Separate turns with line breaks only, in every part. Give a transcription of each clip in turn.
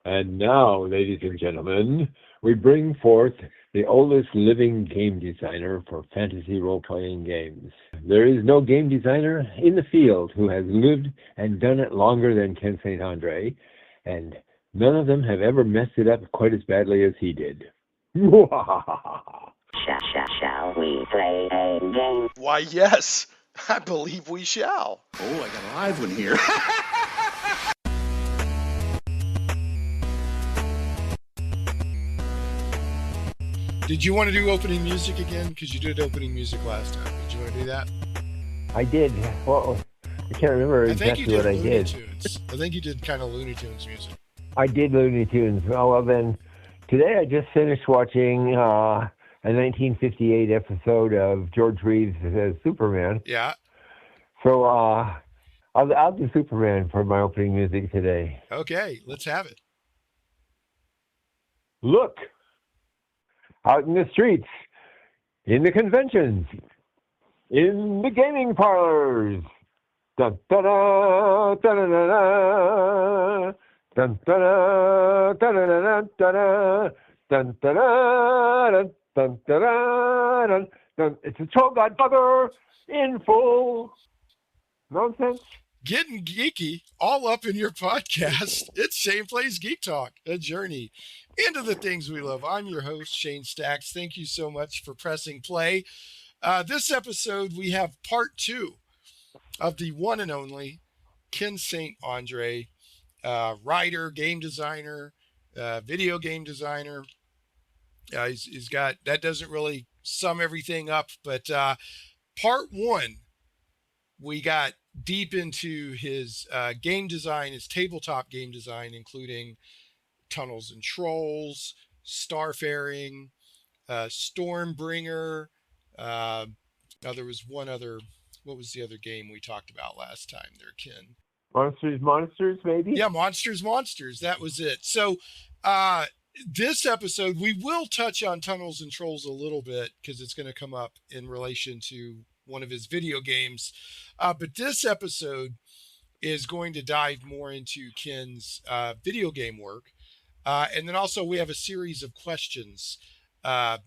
And now, ladies and gentlemen, we bring forth the oldest living game designer for fantasy role-playing games. There is no game designer in the field who has lived and done it longer than Ken St. Andre, and none of them have ever messed it up quite as badly as he did.
Shall we play a game?
Why, yes, I believe we shall.
Oh, I got a live one here.
Did you want to do opening music again? Because you did opening music last time. Did you want to do that?
I did. Well, I can't remember exactly what I did.
Tunes. I think you did kind of Looney Tunes music.
I did Looney Tunes. Well, then, today I just finished watching a 1958 episode of George Reeves Superman.
Yeah.
So I'll do Superman for my opening music today.
Okay, let's have it.
Look, out in the streets, in the conventions, in the gaming parlors. Dun, da, da, da, da, da, da. Dun, da, da, da, da, da, da, dun, da, da, dun, dun, da, da, dun, dun. It's a troll god bugger in full nonsense.
Getting geeky all up in your podcast. It's Shane Plays Geek Talk, a journey into the things we love. I'm your host, Shane Stacks. Thank you so much for pressing play. This episode, we have part 2 of the one and only Ken St. Andre, writer, game designer, video game designer. He's got, that doesn't really sum everything up, but part 1, we got deep into his game design, his tabletop game design, including Tunnels and Trolls, Starfaring, Stormbringer. There was one other. What was the other game we talked about last time there, Ken?
Monsters, maybe?
Yeah, Monsters. That was it. So this episode, we will touch on Tunnels and Trolls a little bit because it's going to come up in relation to one of his video games. But this episode is going to dive more into Ken's video game work. And then also we have a series of questions that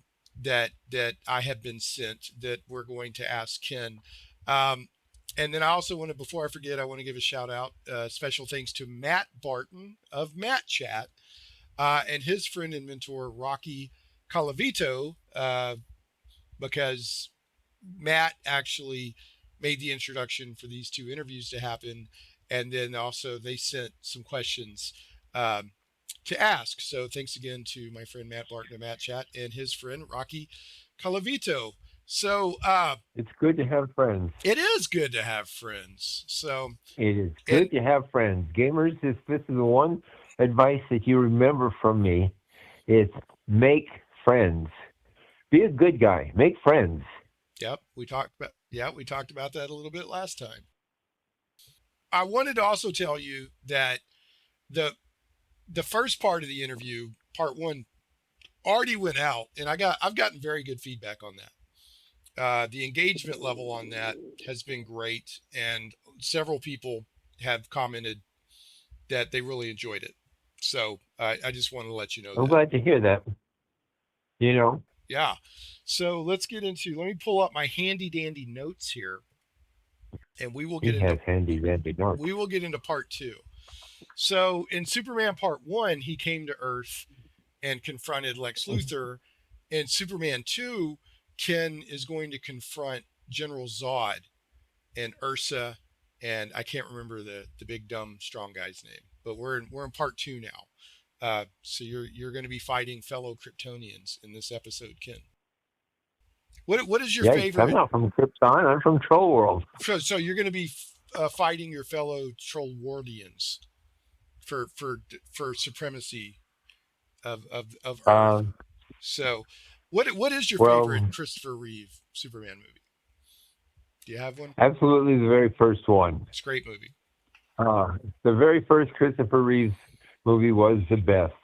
I have been sent that we're going to ask Ken. And then I also want to, before I forget, I want to give a shout out, special thanks to Matt Barton of Matt Chat and his friend and mentor, Rocky Calavito, because Matt actually made the introduction for these 2 interviews to happen. And then also they sent some questions to ask. So thanks again to my friend Matt Barton of Matt Chat and his friend Rocky Calavito. So
it's good to have friends.
It is good to have friends. So
it is good to have friends. Gamers, this is the one advice that you remember from me. It's make friends. Be a good guy. Make friends.
Yep, we talked about that a little bit last time. I wanted to also tell you that the first part of the interview, part 1, already went out, and I've gotten very good feedback on that. The engagement level on that has been great, and several people have commented that they really enjoyed it. So I just want to let you know.
I'm glad to hear that.
Yeah. So let's get into. Let me pull up my handy dandy notes here, and we will get into
handy dandy notes.
We will get into part 2. So in Superman part 1, he came to Earth and confronted Lex Luthor. In Superman 2, Ken is going to confront General Zod and Ursa, and I can't remember the big dumb strong guy's name, but we're in part 2 now. So you're going to be fighting fellow Kryptonians in this episode, Ken. What is your favorite?
I'm not from Krypton. I'm from Troll World.
So you're going to be fighting your fellow Troll Worldians for supremacy of Earth. So what is your favorite Christopher Reeve Superman movie? Do you have one?
Absolutely, the very first one.
It's a great movie.
The very first Christopher Reeve movie was the best.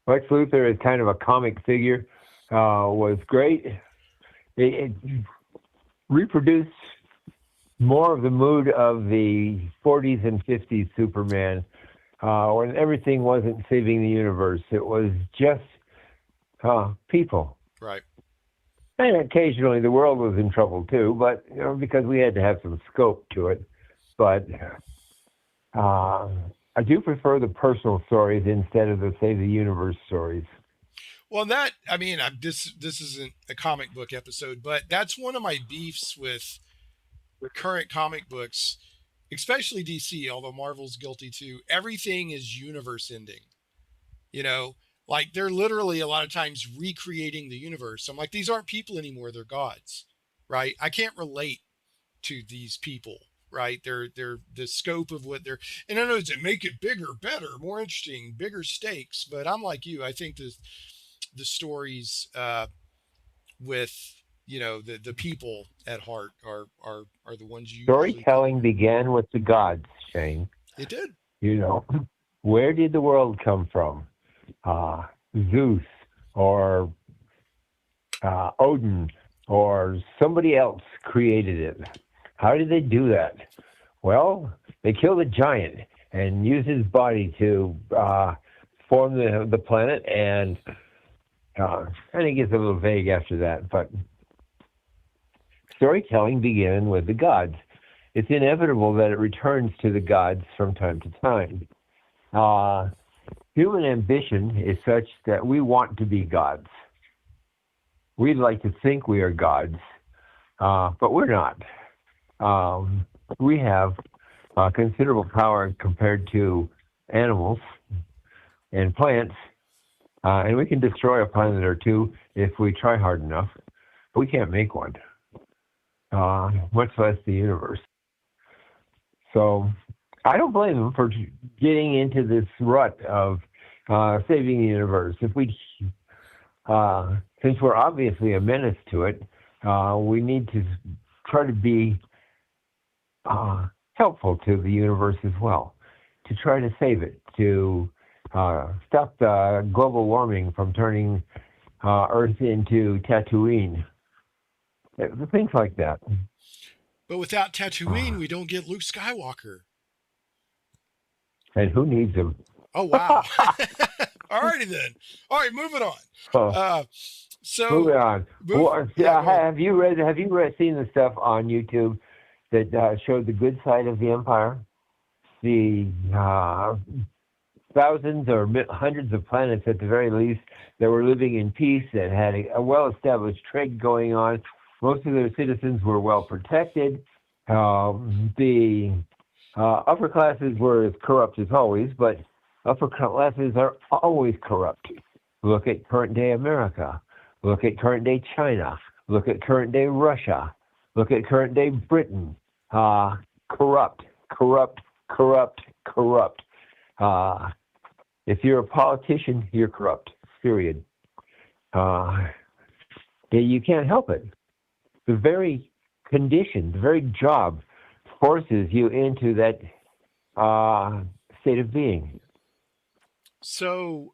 Lex Luthor is kind of a comic figure. Was great. It reproduced more of the mood of the 40s and 50s Superman, when everything wasn't saving the universe. It was just people.
Right.
And occasionally the world was in trouble too, but because we had to have some scope to it. But I do prefer the personal stories instead of the save the universe stories.
Well, this isn't a comic book episode, but that's one of my beefs with current comic books, especially DC, although Marvel's guilty too. Everything is universe ending. You know, like they're literally a lot of times recreating the universe. I'm like, these aren't people anymore, they're gods. Right? I can't relate to these people, right? They're the scope of what they're, and I know they make it bigger, better, more interesting, bigger stakes, but I'm like you. I think the stories with the people at heart are the ones you usually
Storytelling began with the gods, Shane.
It did.
Where did the world come from? Zeus or Odin or somebody else created it. How did they do that? Well, they killed a giant and used his body to form the planet, and I think it's a little vague after that, but storytelling began with the gods. It's inevitable that it returns to the gods from time to time. Human ambition is such that we want to be gods. We'd like to think we are gods, but we're not. We have considerable power compared to animals and plants, and we can destroy a planet or two if we try hard enough. We can't make one, much less the universe. So I don't blame them for getting into this rut of saving the universe. If since we're obviously a menace to it, we need to try to be helpful to the universe as well, to try to save it, to stop the global warming from turning Earth into Tatooine, things like that.
But without Tatooine, we don't get Luke Skywalker.
And who needs him?
Oh wow! Alrighty then. All right, moving on.
Moving on. Have you seen the stuff on YouTube that showed the good side of the Empire? The thousands or hundreds of planets, at the very least, that were living in peace, that had a well-established trade going on. Most of their citizens were well protected. The upper classes were as corrupt as always, but upper classes are always corrupt. Look at current-day America. Look at current-day China. Look at current-day Russia. Look at current-day Britain. Corrupt, corrupt, corrupt, corrupt. If you're a politician, you're corrupt, period. You can't help it. The very condition, the very job forces you into that state of being.
So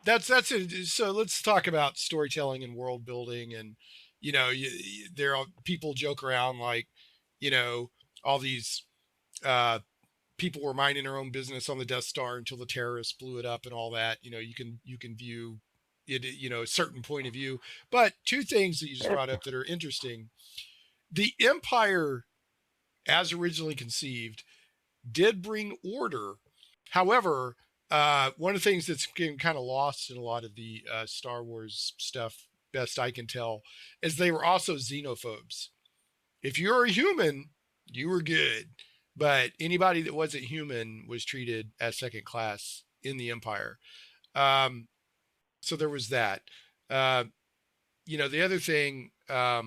that's it. So let's talk about storytelling and world building. And there are people joke around like, all these people were minding their own business on the Death Star until the terrorists blew it up and all that. You can view it, a certain point of view. But two things that you just brought up that are interesting: the Empire, as originally conceived, did bring order. However, one of the things that's getting kind of lost in a lot of the Star Wars stuff, best I can tell, is they were also xenophobes. If you're a human, you were good. But anybody that wasn't human was treated as second class in the Empire. So there was that. The other thing, there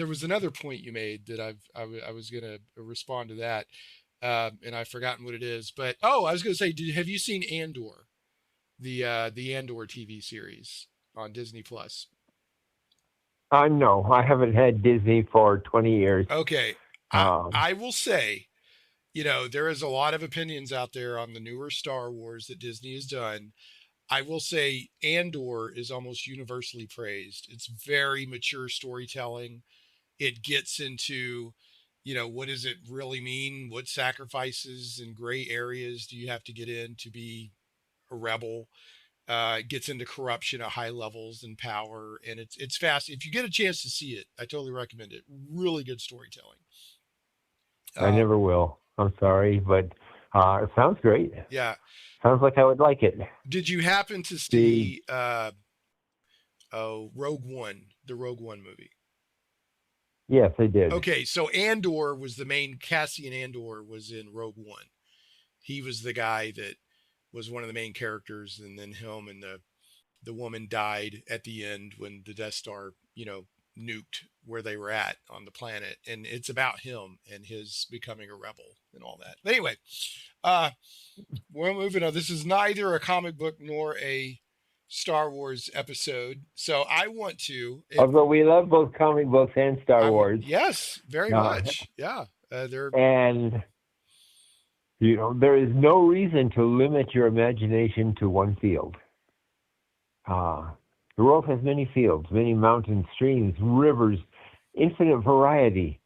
was another point you made that I was going to respond to that. And I've forgotten what it is, but I was going to say, have you seen Andor, the Andor TV series on Disney Plus?
No, I haven't had Disney for 20 years.
Okay. I will say, there is a lot of opinions out there on the newer Star Wars that Disney has done. I will say Andor is almost universally praised. It's very mature storytelling. it gets into, what does it really mean? What sacrifices and gray areas do you have to get in to be a rebel? It gets into corruption at high levels and power, and it's fast. If you get a chance to see it, I totally recommend it. Really good storytelling.
I
Uh,
never will. I'm sorry, but it sounds great.
yeah.
Sounds like I would like it.
Did you happen to
The
see Rogue One, the Rogue One movie?
Yes, I did.
Okay, so Andor was the main. Cassian Andor was in Rogue One. He was the guy that was one of the main characters, and then him and the woman died at the end when the Death Star, nuked where they were at on the planet, and it's about him and his becoming a rebel and all that. But anyway, uh, we're moving on. This is neither a comic book nor a Star Wars episode, so I want to.
Although we love both comic books and Star Wars.
Yes, very much. Yeah, they're
and there is no reason to limit your imagination to one field. The world has many fields, many mountains, streams, rivers, infinite variety.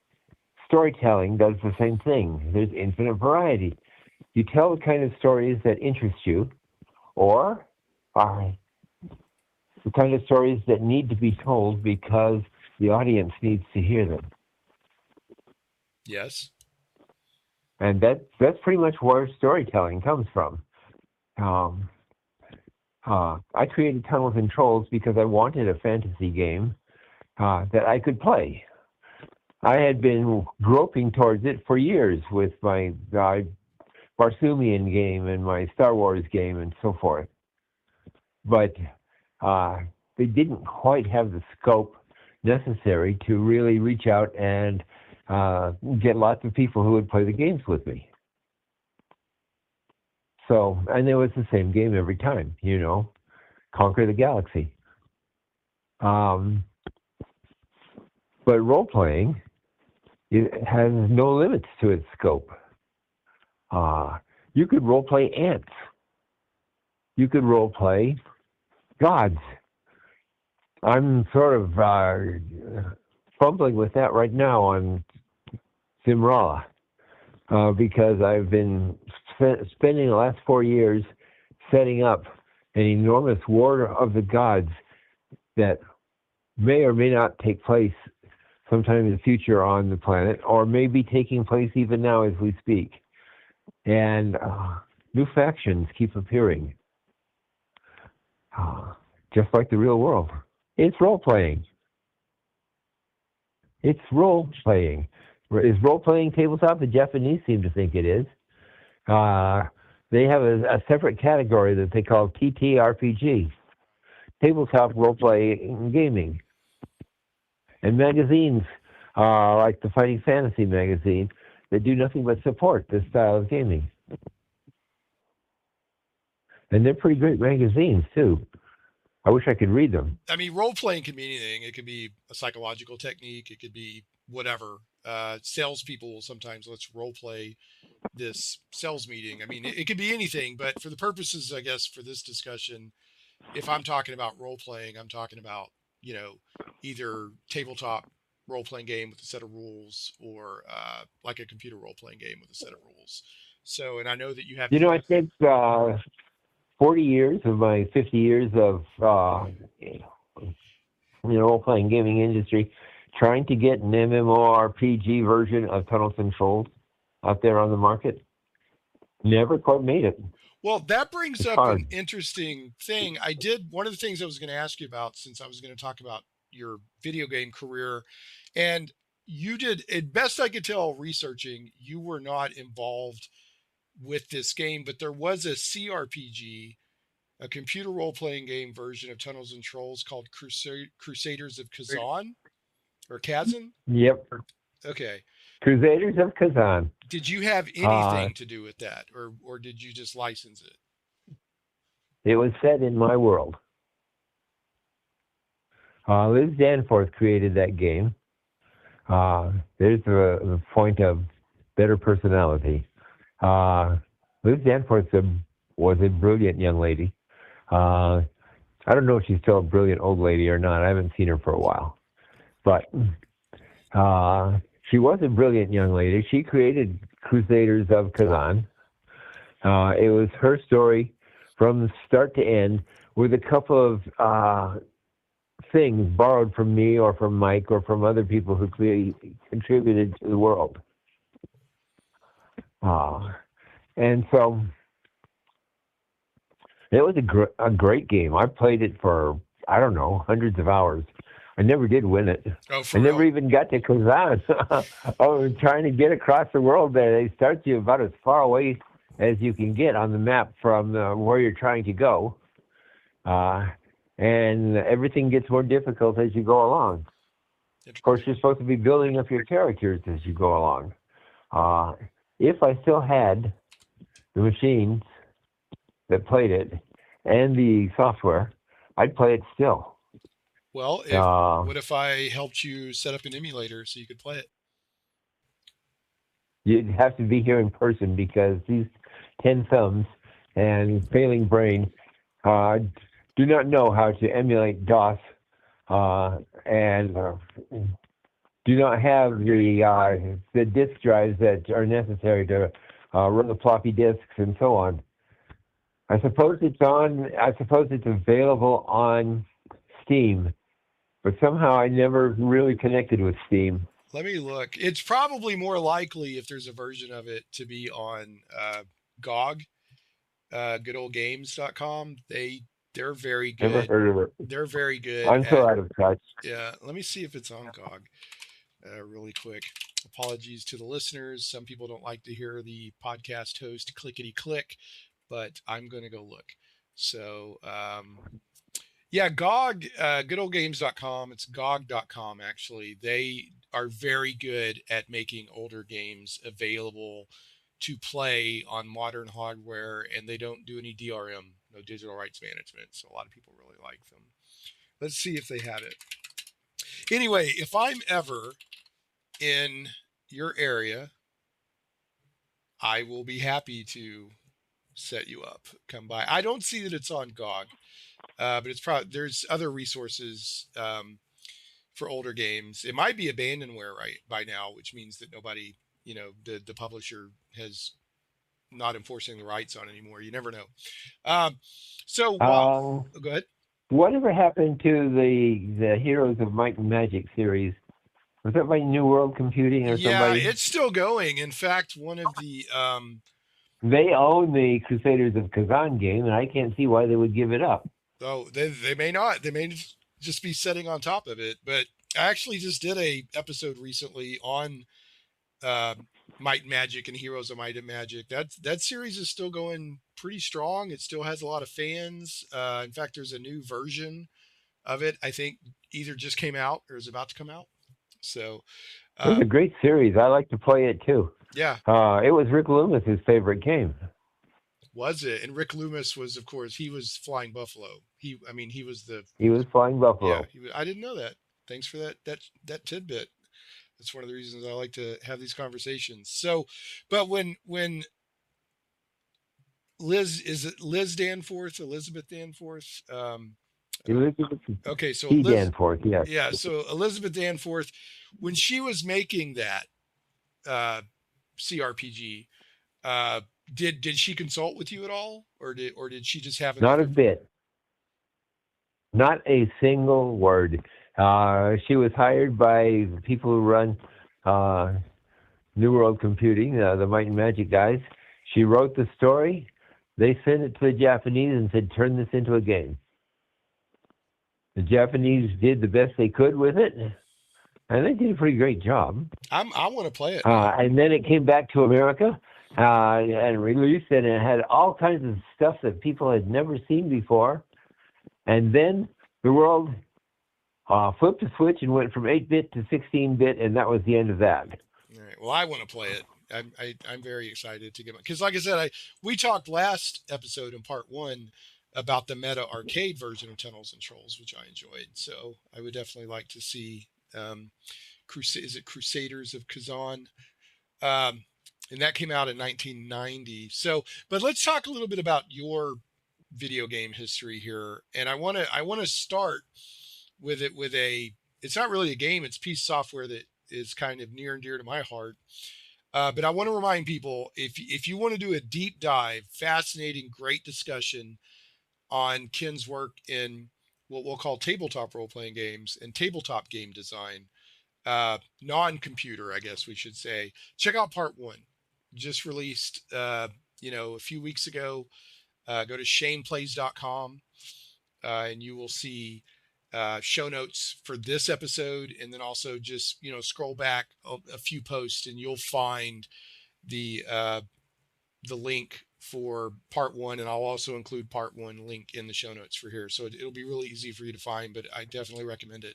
Storytelling does the same thing. There's infinite variety. You tell the kind of stories that interest you, or the kind of stories that need to be told because the audience needs to hear them.
Yes.
And that's pretty much where storytelling comes from. I created Tunnels and Trolls because I wanted a fantasy game that I could play. I had been groping towards it for years with my Barsoomian game and my Star Wars game and so forth. But they didn't quite have the scope necessary to really reach out and get lots of people who would play the games with me. So, and it was the same game every time, Conquer the Galaxy. But role-playing, it has no limits to its scope. You could role-play ants. You could role-play gods. I'm sort of fumbling with that right now on Simrala because I've been spending the last 4 years setting up an enormous war of the gods that may or may not take place sometime in the future on the planet, or may be taking place even now as we speak. And new factions keep appearing, just like the real world. It's role-playing. It's role-playing. Is role-playing tabletop? The Japanese seem to think it is. They have a separate category that they call TTRPG, tabletop role-playing gaming. And magazines like the Fighting Fantasy magazine that do nothing but support this style of gaming. And they're pretty great magazines, too. I wish I could read them.
I mean, role-playing can be anything. It could be a psychological technique. It could be whatever. Salespeople will sometimes let's role-play this sales meeting. I mean, it could be anything, but for the purposes, I guess, for this discussion, if I'm talking about role-playing, I'm talking about, either tabletop role-playing game with a set of rules or like a computer role-playing game with a set of rules. So, and I know that you have...
I think 40 years of my 50 years of role-playing gaming industry, trying to get an MMORPG version of Tunnels and Trolls out there on the market, never quite made it.
Well, that brings up
hard.
An interesting thing. One of the things I was going to ask you about, since I was going to talk about your video game career, and you did, at best I could tell researching, you were not involved with this game, but there was a CRPG, a computer role-playing game version of Tunnels and Trolls called Crusaders of Khazan, or Khazan?
Yep.
Okay.
Crusaders of Khazan.
Did you have anything to do with that, or did you just license it?
It was set in my world. Liz Danforth created that game. There's the point of better personality. Liz Danforth was a brilliant young lady. I don't know if she's still a brilliant old lady or not. I haven't seen her for a while. But She was a brilliant young lady. She created Crusaders of Khazan. It was her story from start to end, with a couple of things borrowed from me or from Mike or from other people who contributed to the world. And so it was a great game. I played it for, I don't know, hundreds of hours. I never did win it.
Oh,
I never even got to Kazan. Trying to get across the world there, they start you about as far away as you can get on the map from where you're trying to go. And everything gets more difficult as you go along. Of course, you're supposed to be building up your characters as you go along. If I still had the machines that played it and the software, I'd play it still.
Well, what if I helped you set up an emulator so you could play it?
You'd have to be here in person, because these 10 thumbs and failing brain do not know how to emulate DOS and do not have the disk drives that are necessary to run the floppy disks and so on. I suppose it's available on Steam, but somehow I never really connected with Steam.
Let me look. It's probably more likely, if there's a version of it, to be on GOG, goodoldgames.com. They're very good.
Never heard of it.
They're very good.
I'm so out of touch.
Yeah, let me see if it's on GOG really quick. Apologies to the listeners. Some people don't like to hear the podcast host clickety click, but I'm going to go look. So, yeah, GOG, goodoldgames.com. It's GOG.com, actually. They are very good at making older games available to play on modern hardware, and they don't do any DRM, no digital rights management. So a lot of people really like them. Let's see if they have it. Anyway, if I'm ever in your area, I will be happy to set you up. Come by. I don't see that it's on GOG, but it's probably, there's other resources for older games. It might be abandonware right by now, which means that nobody, the publisher has not enforcing the rights on anymore. You never know. Go ahead.
Whatever happened to the Heroes of Might and Magic series? Was that by New World Computing or somebody?
Yeah, it's still going. In fact, one of the
they own the Crusaders of Khazan game, and I can't see why they would give it up.
Oh, they may not. They may just be sitting on top of it. But I actually just did a episode recently on Might and Magic and Heroes of Might and Magic. That series is still going pretty strong. It still has a lot of fans. In fact, there's a new version of it. I think either just came out or is about to come out. So
it was a great series. I like to play it too.
Yeah.
It was Rick Loomis's favorite game.
Was it? And Rick Loomis was, of course, he was Flying Buffalo. He was
Flying Buffalo.
Yeah, I didn't know that. Thanks for that tidbit. That's one of the reasons I like to have these conversations. So, but when Elizabeth Danforth? Okay, so
Danforth, yes.
Yeah, so Elizabeth Danforth, when she was making that CRPG, did she consult with you at all, or did she just have it?
Not a bit. Not a single word. She was hired by the people who run New World Computing, the Might and Magic guys. She wrote the story. They sent it to the Japanese and said, turn this into a game. The Japanese did the best they could with it, and they did a pretty great job.
I want to play it.
And then it came back to America and released, and it had all kinds of stuff that people had never seen before. And then the world flipped a switch and went from 8-bit to 16-bit, and that was the end of that.
All right. Well, I want to play it. I'm very excited to get it. Because like I said, we talked last episode in part 1 about the meta arcade version of Tunnels and Trolls, which I enjoyed. So I would definitely like to see Crusaders of Khazan? And that came out in 1990. So, but let's talk a little bit about your video game history here. And I want to start with it's not really a game, it's piece of software that is kind of near and dear to my heart. But I want to remind people, if you want to do a deep dive, fascinating, great discussion on Ken's work in what we'll call tabletop role playing games and tabletop game design, non-computer, I guess we should say, check out part one, just released, a few weeks ago. Go to shaneplays.com, and you will see show notes for this episode, and then also just scroll back a few posts, and you'll find the link for part one, and I'll also include part one link in the show notes for here, so it'll be really easy for you to find. But I definitely recommend it.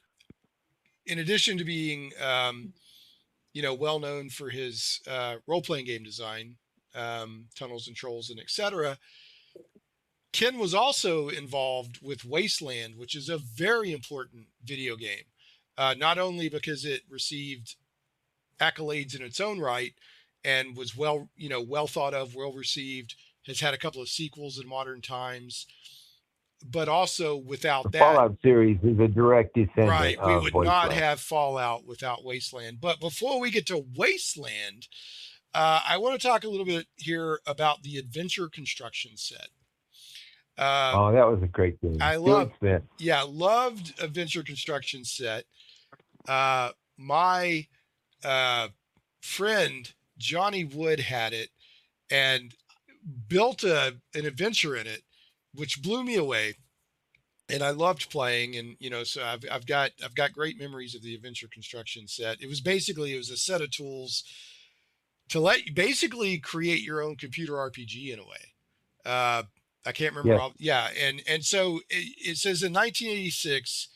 In addition to being well known for his role-playing game design, Tunnels and Trolls and etc., Ken was also involved with Wasteland, which is a very important video game, not only because it received accolades in its own right and was well thought of, well received, has had a couple of sequels in modern times, but also without
The
that,
Fallout series is a direct descendant
right, we
of
would not
Wasteland.
have Fallout without Wasteland. But before we get to Wasteland, I want to talk a little bit here about the adventure construction set.
That was a great game.
I
Stuart Smith.
loved adventure construction set. My friend Johnny Wood had it and built an adventure in it, which blew me away. And I loved playing, and so I've got great memories of the adventure construction set. It was a set of tools to let you basically create your own computer RPG in a way. I can't remember.
Yes.
And so it says in 1986,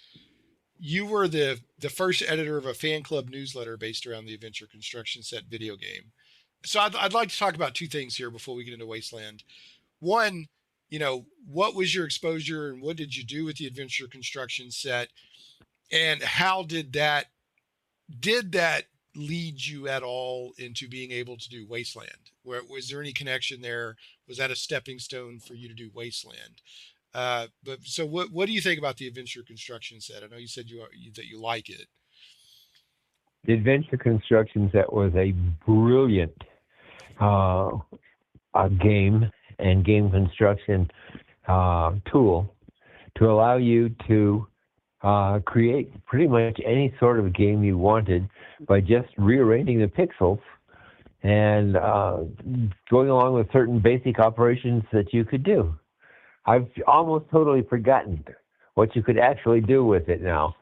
you were the first editor of a fan club newsletter based around the adventure construction set video game. So I'd like to talk about two things here before we get into Wasteland. One, what was your exposure and what did you do with the adventure construction set, and how did that lead you at all into being able to do Wasteland? Was there any connection there? Was that a stepping stone for you to do Wasteland? But so what do you think about the adventure construction set? I know you said that you like it.
The adventure construction set was a brilliant game and game construction tool to allow you to create pretty much any sort of game you wanted by just rearranging the pixels and going along with certain basic operations that you could do. I've almost totally forgotten what you could actually do with it now,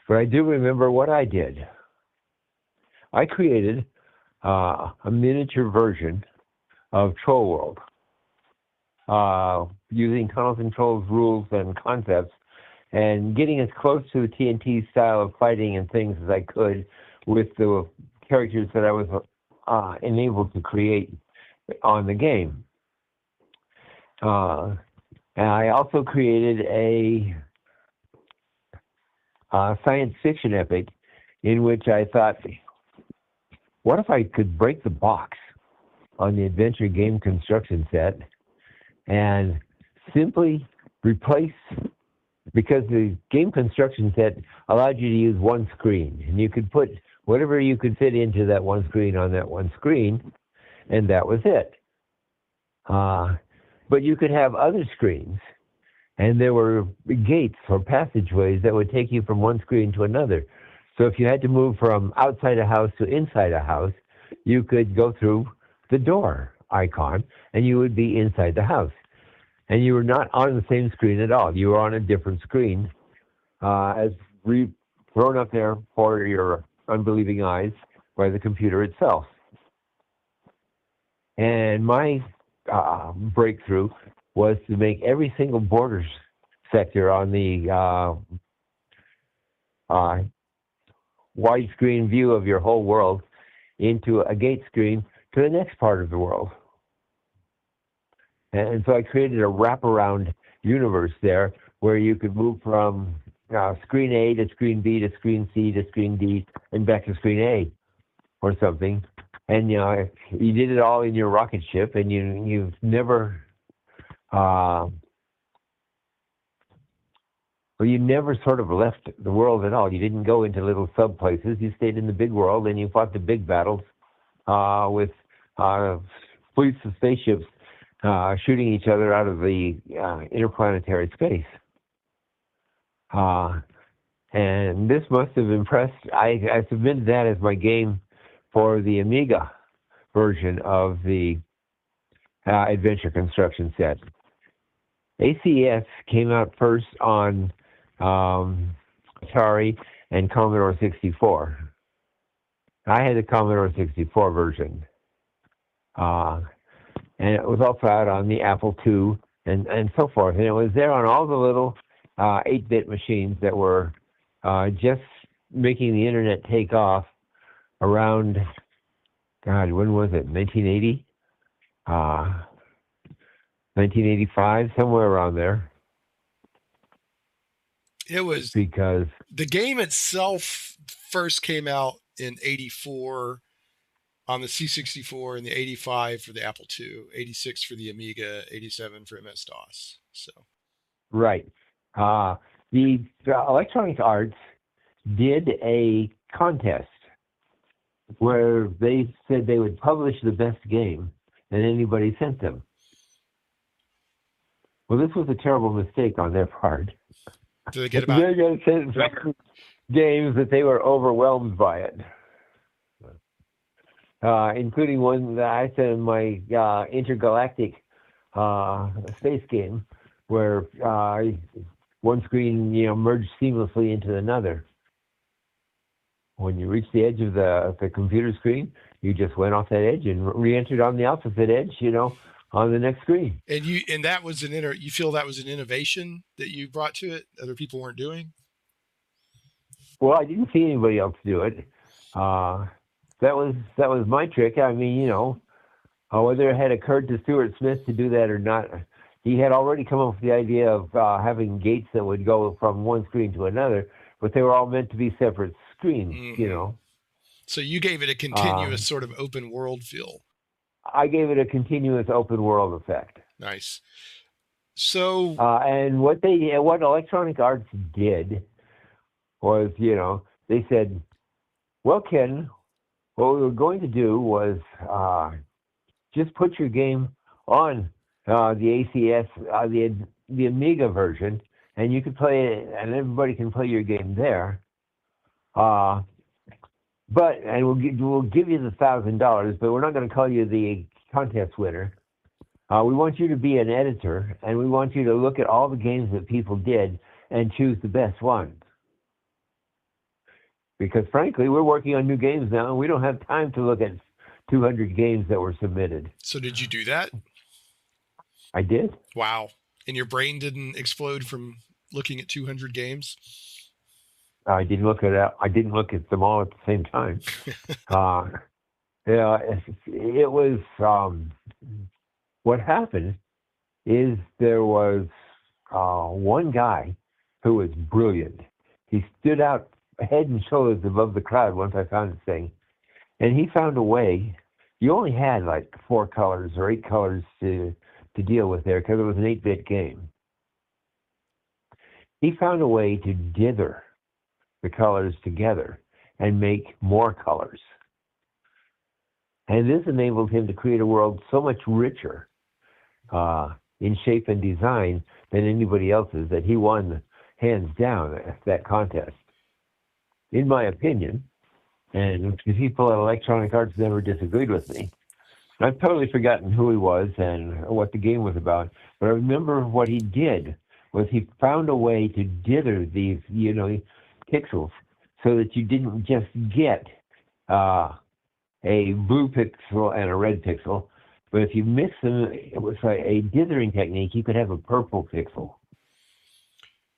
but I do remember what I did. I created a miniature version of Troll World using Tunnels and Trolls rules and concepts and getting as close to the TNT style of fighting and things as I could with the characters that I was enabled to create on the game. And I also created a science fiction epic in which I thought, what if I could break the box on the adventure game construction set and simply replace, because the game construction set allowed you to use one screen, and you could put whatever you could fit into that one screen on that one screen, and that was it. But you could have other screens, and there were gates or passageways that would take you from one screen to another. So if you had to move from outside a house to inside a house, you could go through the door icon, and you would be inside the house. And you were not on the same screen at all. You were on a different screen, as thrown up there for your unbelieving eyes by the computer itself. And my breakthrough was to make every single border sector on the widescreen view of your whole world into a gate screen to the next part of the world. And so I created a wraparound universe there where you could move from screen A to screen B to screen C to screen D and back to screen A or something. And you did it all in your rocket ship, and you've never Well, you never sort of left the world at all. You didn't go into little sub places. You stayed in the big world, and you fought the big battles with fleets of spaceships shooting each other out of the interplanetary space. And this must have impressed. I submitted that as my game for the Amiga version of the Adventure Construction set. ACS came out first on Atari and Commodore 64. I had the Commodore 64 version. And it was also out on the Apple II and so forth. And it was there on all the little 8-bit machines that were just making the internet take off around, God, when was it? 1980? 1985, somewhere around there.
It was
because
the game itself first came out in 84 on the C64 and the 85 for the Apple II, 86 for the Amiga, 87 for MS-DOS. So,
right. The Electronic Arts did a contest where they said they would publish the best game that anybody sent them. Well, this was a terrible mistake on their part.
Did they get about
They're going to send games that they were overwhelmed by it, including one that I sent in my intergalactic space game, where one screen merged seamlessly into another. When you reached the edge of the computer screen, you just went off that edge and re-entered on the opposite edge, on the next screen.
And that was you feel that was an innovation that you brought to it other people weren't doing?
Well, I didn't see anybody else do it. That was my trick. I mean, whether it had occurred to Stuart Smith to do that or not, he had already come up with the idea of having gates that would go from one screen to another, but they were all meant to be separate screens,
Mm-hmm. So you gave it a continuous sort of open world feel.
I gave it a continuous open world effect.
Nice. So
and what Electronic Arts did was, they said, well, Ken, what we were going to do was just put your game on the ACS, the Amiga version, and you could play it, and everybody can play your game there. We'll give you the $1,000, but we're not going to call you the contest winner. We want you to be an editor, and we want you to look at all the games that people did and choose the best ones. Because frankly, we're working on new games now, and we don't have time to look at 200 games that were submitted.
So did you do that?
I did.
Wow. And your brain didn't explode from looking at 200 games?
I didn't look at them all at the same time. It was what happened is there was one guy who was brilliant. He stood out head and shoulders above the crowd once I found his thing, and he found a way. You only had like 4 colors or 8 colors to deal with there because it was an 8-bit game. He found a way to dither the colors together and make more colors. And this enabled him to create a world so much richer in shape and design than anybody else's that he won hands down at that contest. In my opinion, and the people at Electronic Arts never disagreed with me. I've totally forgotten who he was and what the game was about, but I remember what he did was he found a way to dither these, pixels so that you didn't just get a blue pixel and a red pixel, but if you mix them, it was like a dithering technique, you could have a purple pixel.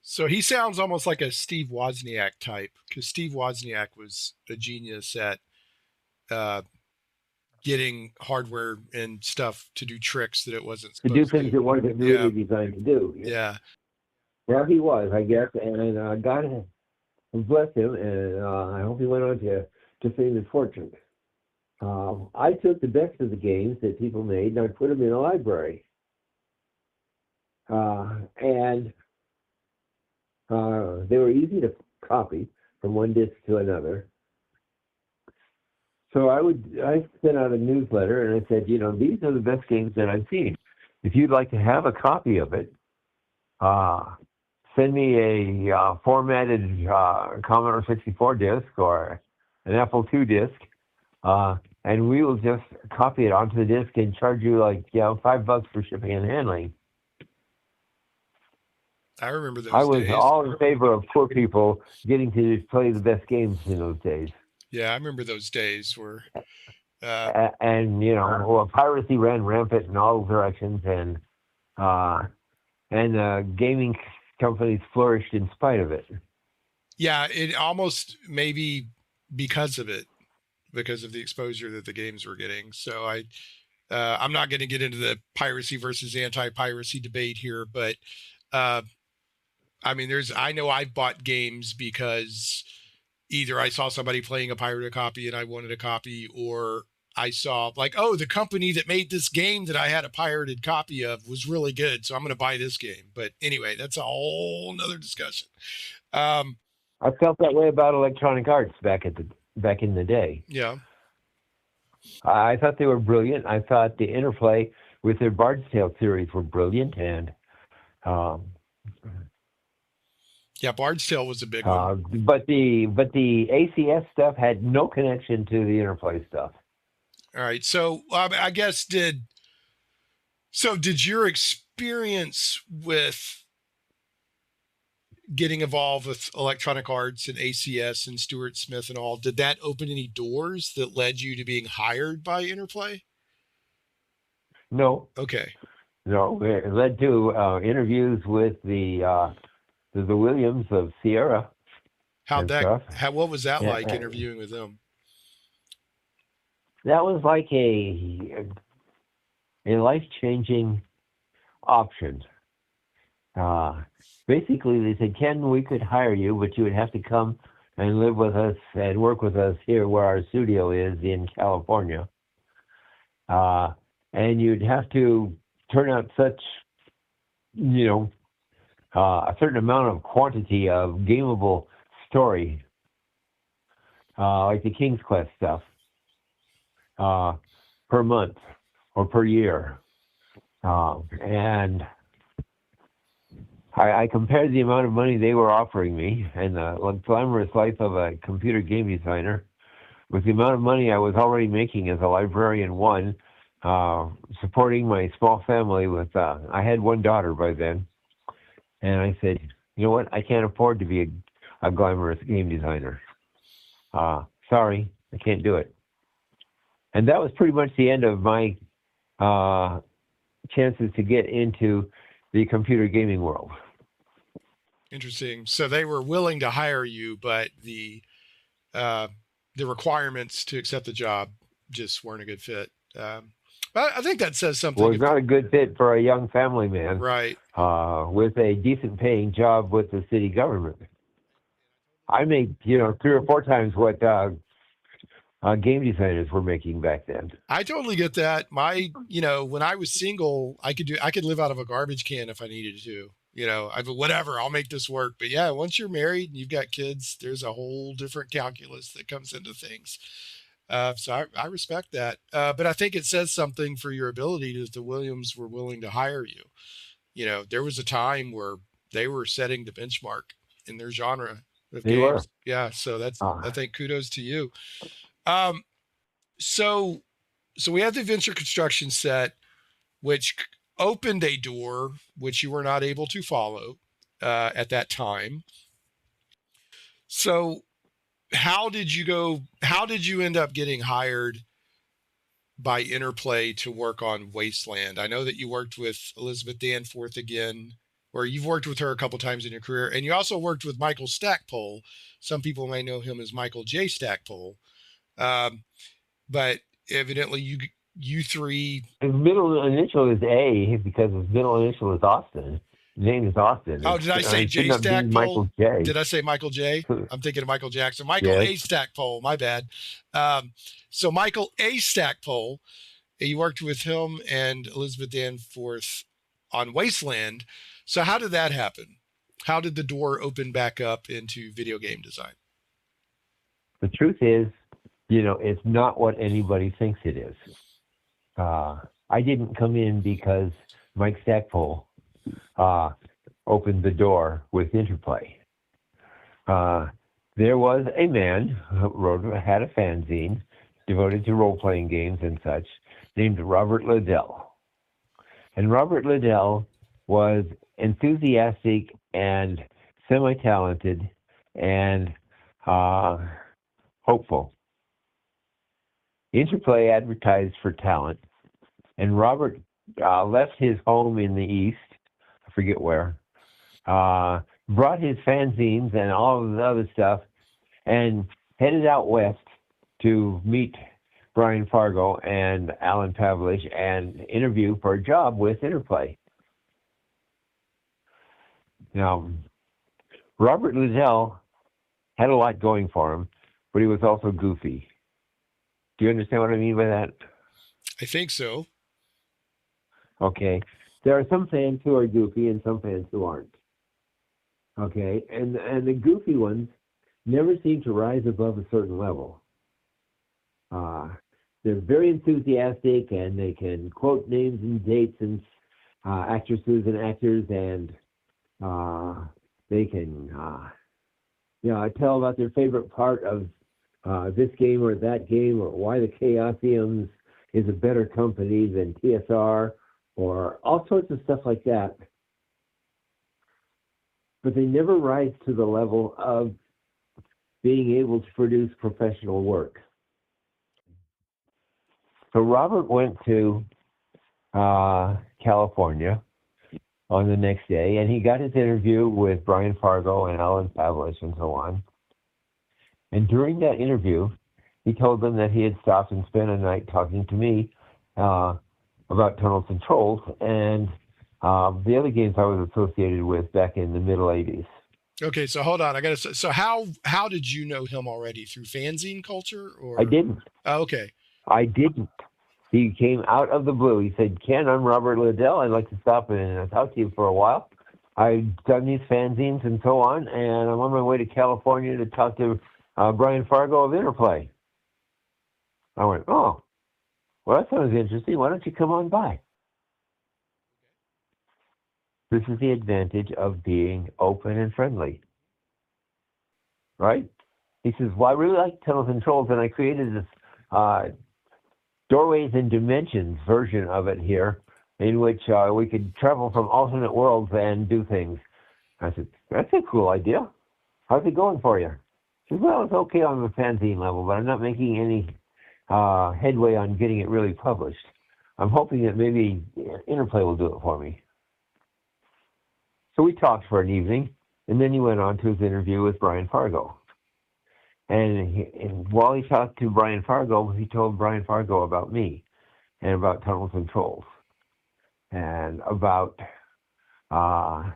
So he sounds almost like a Steve Wozniak type, because Steve Wozniak was a genius at getting hardware and stuff to do tricks that it wasn't supposed to.
To do things it wasn't really designed to do.
Yeah.
Well, he was, I guess, and God bless him, and I hope he went on to fame and fortune. I took the best of the games that people made, and I put them in a library. And They were easy to copy from one disc to another. So I sent out a newsletter and I said, these are the best games that I've seen. If you'd like to have a copy of it, send me a formatted Commodore 64 disc or an Apple II disc, and we will just copy it onto the disc and charge you $5 for shipping and handling.
I remember those
I was
days.
all in favor of poor people getting to play the best games in those days.
Yeah, I remember those days where...
and piracy ran rampant in all directions, and gaming companies flourished in spite of it.
Yeah, it almost maybe because of it, because of the exposure that the games were getting. So I'm not going to get into the piracy versus anti-piracy debate here, but I know I've bought games because either I saw somebody playing a pirated copy and I wanted a copy, or I saw the company that made this game that I had a pirated copy of was really good, so I'm going to buy this game. But anyway, that's a whole nother discussion.
I felt that way about Electronic Arts back in the day.
Yeah.
I thought they were brilliant. I thought the interplay with their Bard's Tale series were brilliant, and
yeah, Bard's Tale was a big one.
But the ACS stuff had no connection to the interplay stuff.
All right, so I guess did your experience with getting involved with Electronic Arts and ACS and Stuart Smith and all, did that open any doors that led you to being hired by Interplay?
No.
Okay.
No, it led to interviews with the Williams of Sierra.
What was that like, interviewing with them?
That was like a life-changing option. Basically, they said, Ken, we could hire you, but you would have to come and live with us and work with us here where our studio is in California. And you'd have to turn out such, a certain amount of quantity of gameable story, like the King's Quest stuff, per month or per year. And I compared the amount of money they were offering me and the glamorous life of a computer game designer with the amount of money I was already making as a librarian, supporting my small family with, I had one daughter by then. And I said, you know what? I can't afford to be a glamorous game designer. Sorry, I can't do it. And that was pretty much the end of my chances to get into the computer gaming world.
Interesting. So they were willing to hire you, but the requirements to accept the job just weren't a good fit. But I think that says something.
Well, it's not a good fit for a young family man,
right?
With a decent paying job with the city government. I made 3 or 4 times what game designers were making back then.
I totally get that. When I was single, I could live out of a garbage can if I needed to. Whatever, I'll make this work. But yeah, once you're married and you've got kids, there's a whole different calculus that comes into things. So I respect that. But I think it says something for your ability that the Williams were willing to hire you. There was a time where they were setting the benchmark in their genre of
they
games.
Were.
Yeah. So that's, I think kudos to you. So we had the Venture Construction set, which opened a door, which you were not able to follow, at that time. So how did you end up getting hired by Interplay to work on Wasteland? I know that you worked with Elizabeth Danforth again, or you've worked with her a couple times in your career, and you also worked with Michael Stackpole. Some people may know him as Michael J. Stackpole. But evidently you three...
His middle initial is A because his middle initial is Austin. His name is Austin.
Oh, did I say J. Stackpole?
Michael J.
Did I say Michael J? I'm thinking of Michael Jackson. Michael A. Stackpole, my bad. So Michael A. Stackpole, you worked with him and Elizabeth Danforth on Wasteland. So how did that happen? How did the door open back up into video game design?
The truth is, it's not what anybody thinks it is. I didn't come in because Mike Stackpole opened the door with Interplay. There was a man who had a fanzine devoted to role-playing games and such, named Robert Liddell. And Robert Liddell was enthusiastic and semi-talented and hopeful. Interplay advertised for talent, and Robert left his home in the East, I forget where, brought his fanzines and all of the other stuff, and headed out west to meet Brian Fargo and Alan Pavlich and interview for a job with Interplay. Now, Robert Liddell had a lot going for him, but he was also goofy. Do you understand what I mean by that?
I think so.
Okay. There are some fans who are goofy and some fans who aren't. Okay. And the goofy ones never seem to rise above a certain level. They're very enthusiastic, and they can quote names and dates and actresses and actors, and they can tell about their favorite part of this game or that game, or why the Chaosiums is a better company than TSR, or all sorts of stuff like that. But they never rise to the level of being able to produce professional work. So Robert went to California on the next day, and he got his interview with Brian Fargo and Alan Pavlich and so on. And during that interview, he told them that he had stopped and spent a night talking to me about Tunnels and Trolls and the other games I was associated with back in the middle 80s.
Okay, so hold on. So how did you know him already? Through fanzine culture? Or
I didn't.
Oh, okay.
I didn't. He came out of the blue. He said, Ken, I'm Robert Liddell. I'd like to stop and talk to you for a while. I've done these fanzines and so on, and I'm on my way to California to talk to Brian Fargo of Interplay. I went, oh, well, that sounds interesting. Why don't you come on by? This is the advantage of being open and friendly, right? He says, well, I really like Tunnels and Trolls, and I created this Doorways and Dimensions version of it here, in which we could travel from alternate worlds and do things. I said, that's a cool idea. How's it going for you? He said, well, it's okay on the fanzine level, but I'm not making any headway on getting it really published. I'm hoping that maybe Interplay will do it for me. So we talked for an evening, and then he went on to his interview with Brian Fargo. And while he talked to Brian Fargo, he told Brian Fargo about me and about Tunnels and Trolls and about other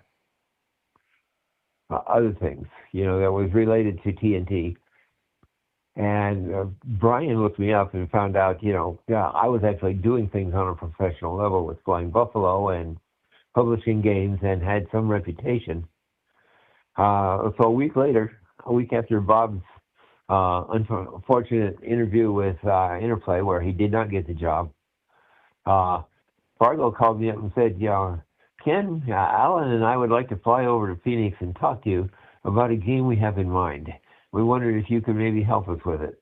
things, that was related to TNT. And Brian looked me up and found out, I was actually doing things on a professional level with Flying Buffalo and publishing games and had some reputation. So a week after Bob's unfortunate interview with Interplay, where he did not get the job, Fargo called me up and said, Ken, Alan and I would like to fly over to Phoenix and talk to you about a game we have in mind. We wondered if you could maybe help us with it.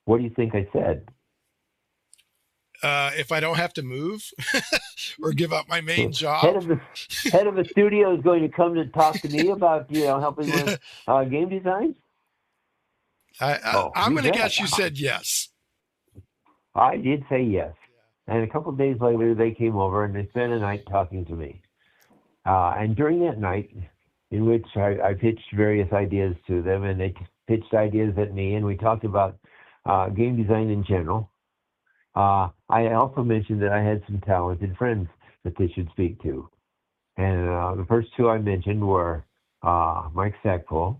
What do you think I said?
If I don't have to move or give up my main job.
Head of the studio is going to come to talk to me about, helping with game design?
I'm going to guess you said yes.
I did say yes. And a couple of days later, they came over and they spent a night talking to me. And during that night, in which I pitched various ideas to them, and they pitched ideas at me, and we talked about game design in general. I also mentioned that I had some talented friends that they should speak to. And the first two I mentioned were Mike Stackpole,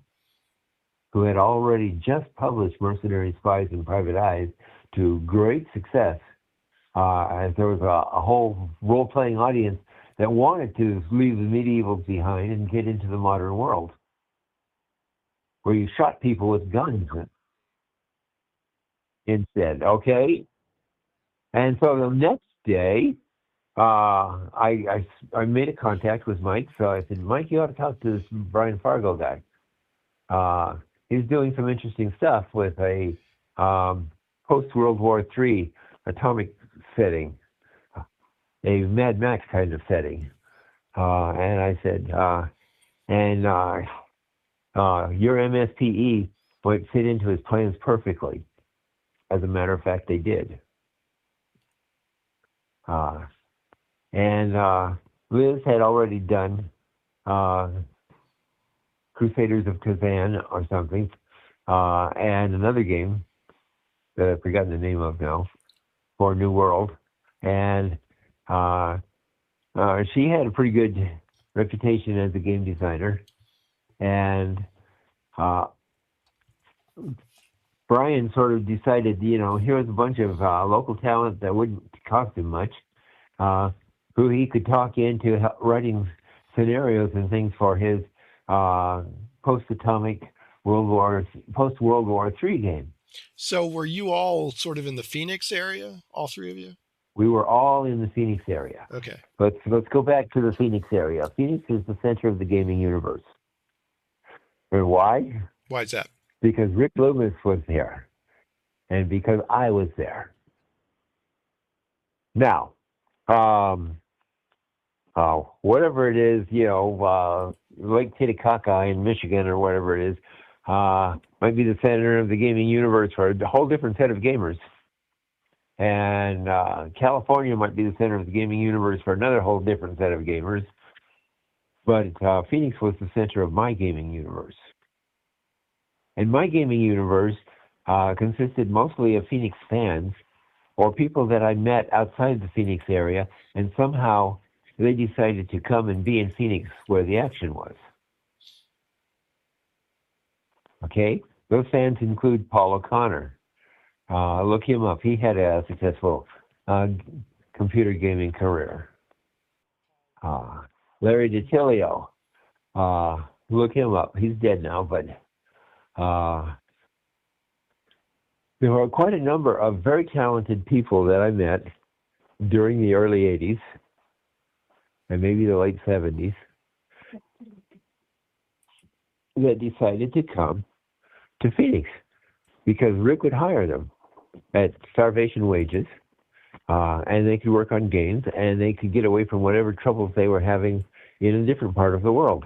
who had already just published Mercenaries, Spies, and Private Eyes to great success, as there was a whole role-playing audience that wanted to leave the medievals behind and get into the modern world, where you shot people with guns instead. Okay, and so the next day, I made a contact with Mike. So I said, Mike, you ought to talk to this Brian Fargo guy. He's doing some interesting stuff with a post World War III atomic setting, a Mad Max kind of setting. And I said, your MSPE might fit into his plans perfectly. As a matter of fact, they did. And Liz had already done Crusaders of Khazan or something, and another game that I've forgotten the name of now for New World. And she had a pretty good reputation as a game designer. And Brian sort of decided, here's a bunch of local talent that wouldn't cost him much, who he could talk into writing scenarios and things for his post-World War III game.
So were you all sort of in the Phoenix area, all three of you?
We were all in the Phoenix area.
Okay.
Let's go back to the Phoenix area. Phoenix is the center of the gaming universe. And why?
Why is that?
Because Rick Loomis was there, and because I was there. Now, whatever it is, Lake Titicaca in Michigan or whatever it is, might be the center of the gaming universe for a whole different set of gamers. And California might be the center of the gaming universe for another whole different set of gamers. But Phoenix was the center of my gaming universe. And my gaming universe consisted mostly of Phoenix fans or people that I met outside the Phoenix area, and somehow they decided to come and be in Phoenix where the action was. Okay? Those fans include Paul O'Connor. Look him up. He had a successful computer gaming career. Larry DiTilio. Look him up. He's dead now, but there were quite a number of very talented people that I met during the early 80s and maybe the late 70s that decided to come to Phoenix because Rick would hire them at starvation wages, and they could work on games, and they could get away from whatever troubles they were having in a different part of the world.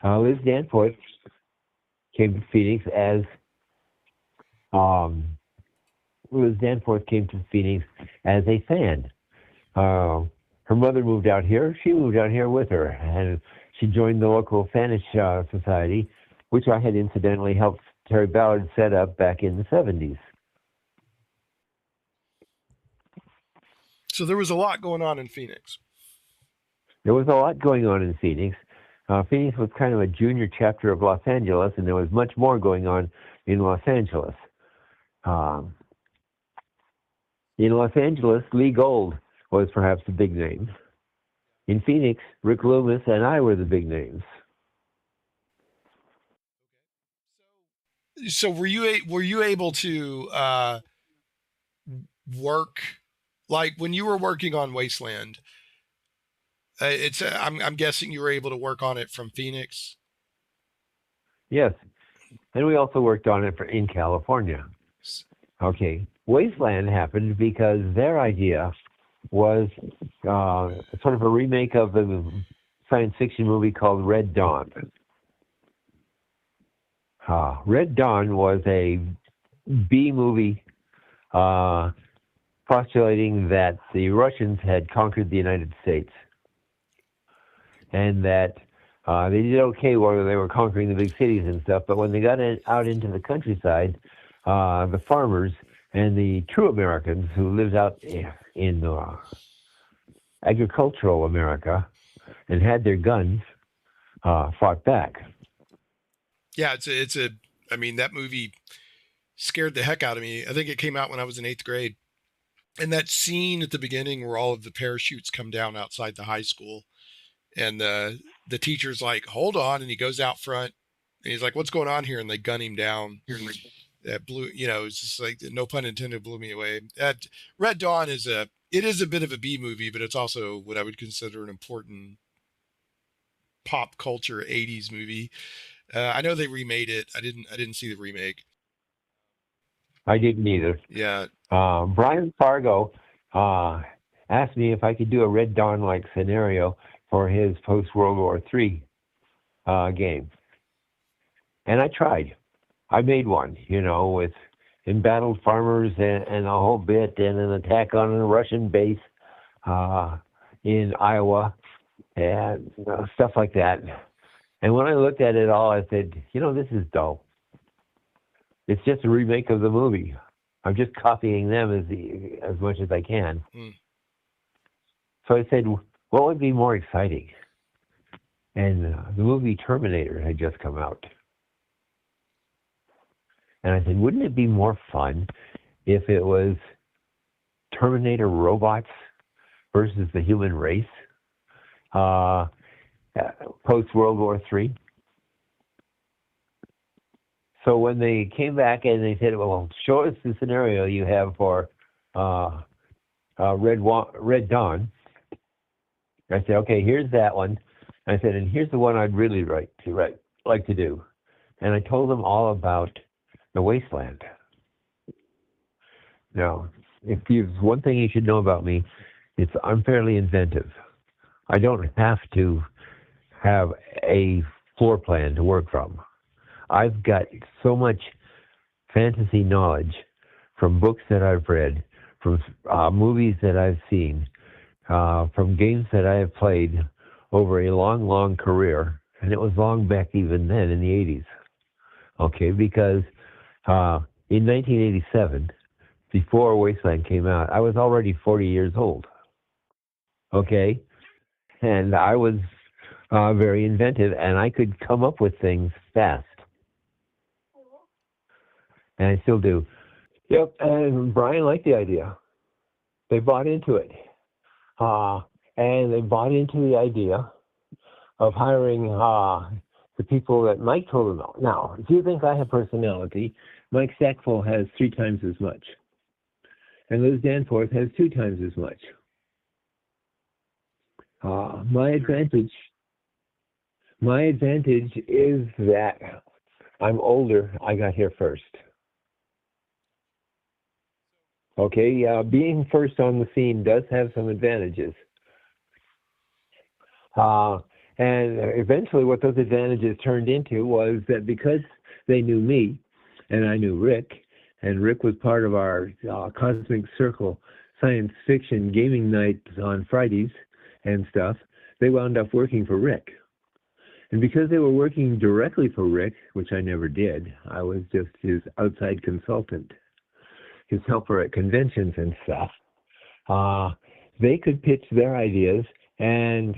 Liz Danforth came to Phoenix as a fan. Her mother moved out here. She moved out here with her, and she joined the local Fanish Society, which I had incidentally helped Terry Ballard set up back in the 70s.
So there was a lot going on in Phoenix.
There was a lot going on in Phoenix. Phoenix was kind of a junior chapter of Los Angeles, and there was much more going on in Los Angeles. In Los Angeles, Lee Gold was perhaps the big name. In Phoenix, Rick Loomis and I were the big names.
So were you able to work, like when you were working on Wasteland? I'm guessing you were able to work on it from Phoenix.
Yes, and we also worked on it in California. Okay, Wasteland happened because their idea was sort of a remake of the science fiction movie called Red Dawn. Red Dawn was a B movie postulating that the Russians had conquered the United States and that they did okay while they were conquering the big cities and stuff, but when they got out into the countryside, the farmers and the true Americans who lived out in agricultural America and had their guns fought back.
Yeah, I mean, that movie scared the heck out of me. I think it came out when I was in 8th grade. And that scene at the beginning where all of the parachutes come down outside the high school, and the teacher's like, "Hold on," and he goes out front, and he's like, "What's going on here?" And they gun him down. That blew, it's just like, no pun intended, blew me away. That Red Dawn is a bit of a B movie, but it's also what I would consider an important pop culture '80s movie. I know they remade it. I didn't see the remake.
I didn't either.
Yeah.
Brian Fargo asked me if I could do a Red Dawn-like scenario for his post-World War III game. And I tried. I made one, with embattled farmers and a whole bit, and an attack on a Russian base in Iowa, and stuff like that. And when I looked at it all, I said, this is dull. It's just a remake of the movie. I'm just copying them as much as I can.
Mm.
So I said, what would be more exciting? And the movie Terminator had just come out. And I said, wouldn't it be more fun if it was Terminator robots versus the human race post-World War III? So when they came back and they said, well, show us the scenario you have for Red Dawn, I said, okay, here's that one. I said, and here's the one I'd really like to do. And I told them all about the Wasteland. Now, if there's one thing you should know about me, it's I'm fairly inventive. I don't have to have a floor plan to work from. I've got so much fantasy knowledge from books that I've read, from movies that I've seen, from games that I have played over a long, long career. And it was long back even then in the 80s. Okay, because in 1987, before Wasteland came out, I was already 40 years old. Okay? And I was very inventive, and I could come up with things fast. And I still do. Yep, and Brian liked the idea. They bought into it. And they bought into the idea of hiring the people that Mike told them about. Now, if you think I have personality, Mike Stackpole has 3 times as much. And Liz Danforth has 2 times as much. My advantage is that I'm older. I got here first. Okay, being first on the scene does have some advantages. And eventually what those advantages turned into was that because they knew me and I knew Rick, and Rick was part of our Cosmic Circle science fiction gaming nights on Fridays and stuff, they wound up working for Rick. And because they were working directly for Rick, which I never did, I was just his outside consultant, his helper at conventions and stuff, they could pitch their ideas and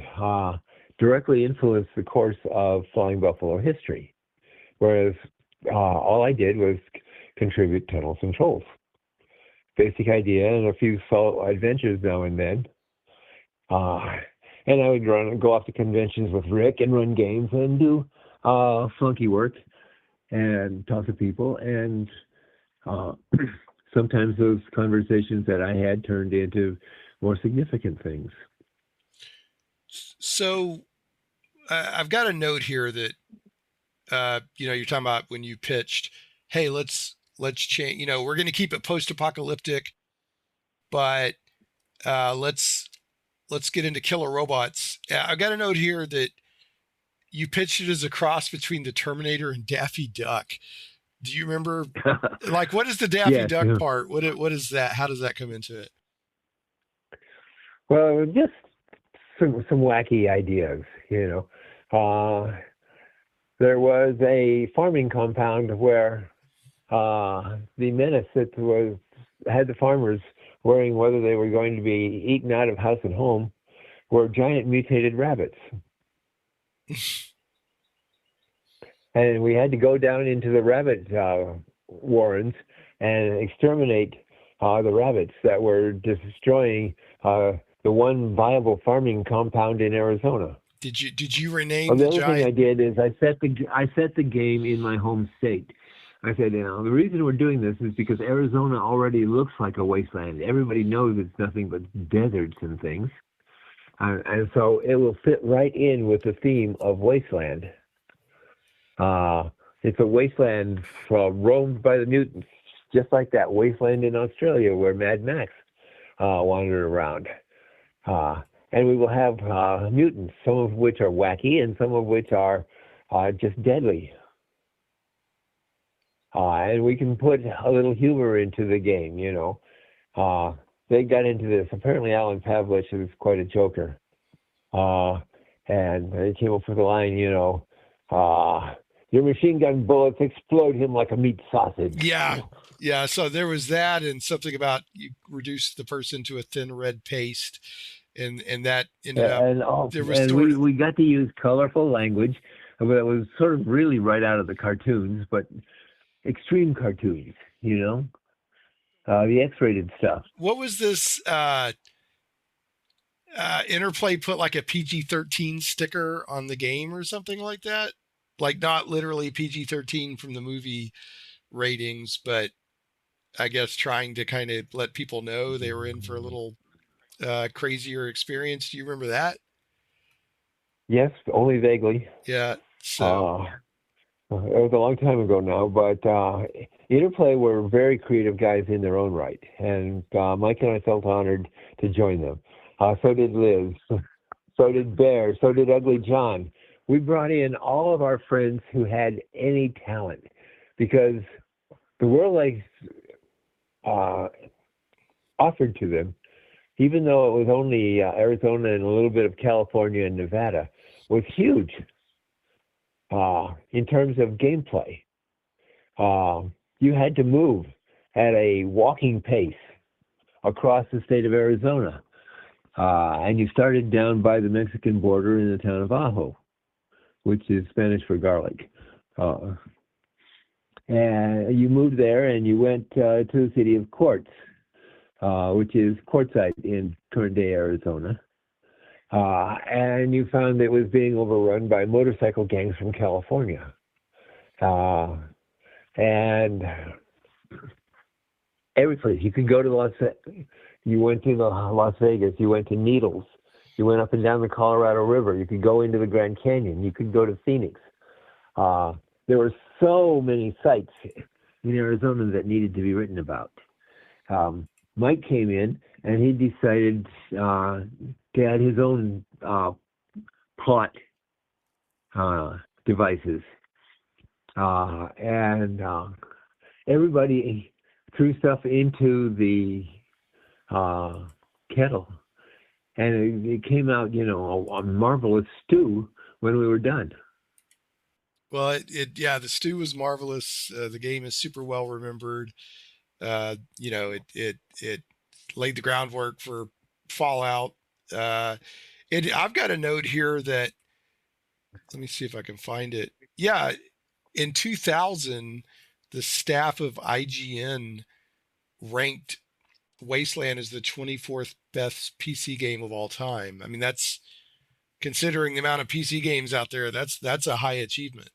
directly influence the course of Flying Buffalo history. Whereas all I did was contribute tunnels and trolls. Basic idea and a few solo adventures now and then. And I would go off to conventions with Rick and run games and do funky work and talk to people. And sometimes those conversations that I had turned into more significant things.
So I've got a note here that you're talking about when you pitched, hey, let's change. We're going to keep it post-apocalyptic, but let's get into killer robots. I've got a note here that you pitched it as a cross between the Terminator and Daffy Duck. Do you remember? Like, what is the Daffy Duck part? What is that? How does that come into it?
Well, just some wacky ideas, There was a farming compound where the menace that had the farmers worrying whether they were going to be eaten out of house and home were giant mutated rabbits. And we had to go down into the rabbit warrens and exterminate the rabbits that were destroying the one viable farming compound in Arizona.
Did you rename
Well, the
the
other thing I
giant?
did is I set the game in my home state. I said, the reason we're doing this is because Arizona already looks like a wasteland. Everybody knows it's nothing but deserts and things. And so it will fit right in with the theme of Wasteland. It's a wasteland roamed by the mutants, just like that wasteland in Australia where Mad Max wandered around. And we will have mutants, some of which are wacky and some of which are just deadly. And we can put a little humor into the game, They got into this. Apparently, Alan Pavlich is quite a joker. And they came up with a line, your machine gun bullets explode him like a meat sausage.
Yeah. Yeah. So there was that, and something about you reduce the person to a thin red paste. And that ended up, there was
we got to use colorful language that was sort of really right out of the cartoons, but extreme cartoons, the X-rated stuff.
What was this Interplay put like a PG-13 sticker on the game or something like that? Like not literally PG-13 from the movie ratings, but I guess trying to kind of let people know they were in for a little crazier experience. Do you remember that?
Yes, only vaguely.
Yeah. So
it was a long time ago now, but Interplay were very creative guys in their own right, and Mike and I felt honored to join them. So did Liz, so did Bear, so did Ugly John. We brought in all of our friends who had any talent, because the world like offered to them, even though it was only Arizona and a little bit of California and Nevada, was huge in terms of gameplay. You had to move at a walking pace across the state of Arizona. And you started down by the Mexican border in the town of Ajo, which is Spanish for garlic. And you moved there and you went to the city of Quartz, which is Quartzsite in current-day Arizona. And you found it was being overrun by motorcycle gangs from California. And every place. You could go to you went to Las Vegas, you went to Needles, you went up and down the Colorado River, you could go into the Grand Canyon, you could go to Phoenix. There were so many sites in Arizona that needed to be written about. Mike came in and he decided to add his own plot devices. And everybody threw stuff into the kettle. And it came out, a marvelous stew when we were done.
well, the stew was marvelous. The game is super well remembered. It laid the groundwork for Fallout. I've got a note here that, let me see if I can find it. Yeah, in 2000, the staff of IGN ranked Wasteland as the 24th best PC game of all time. I mean, that's, considering the amount of PC games out there, that's a high achievement.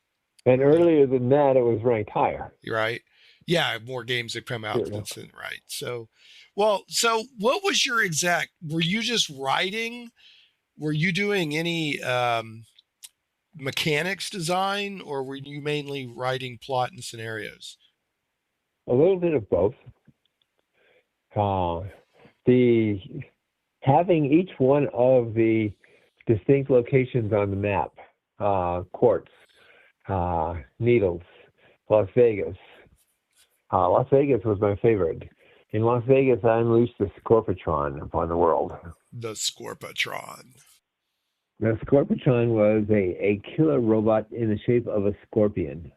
And earlier than that, it was ranked higher.
Right? Yeah, more games have come out since then, right? So what was your exact? Were you just writing? Were you doing any mechanics design, or were you mainly writing plot and scenarios?
A little bit of both. Having each one of the distinct locations on the map, Quartz, Needles, Las Vegas. Las Vegas was my favorite. In Las Vegas, I unleashed the Scorpatron upon the world.
The Scorpatron.
The Scorpatron was a killer robot in the shape of a scorpion.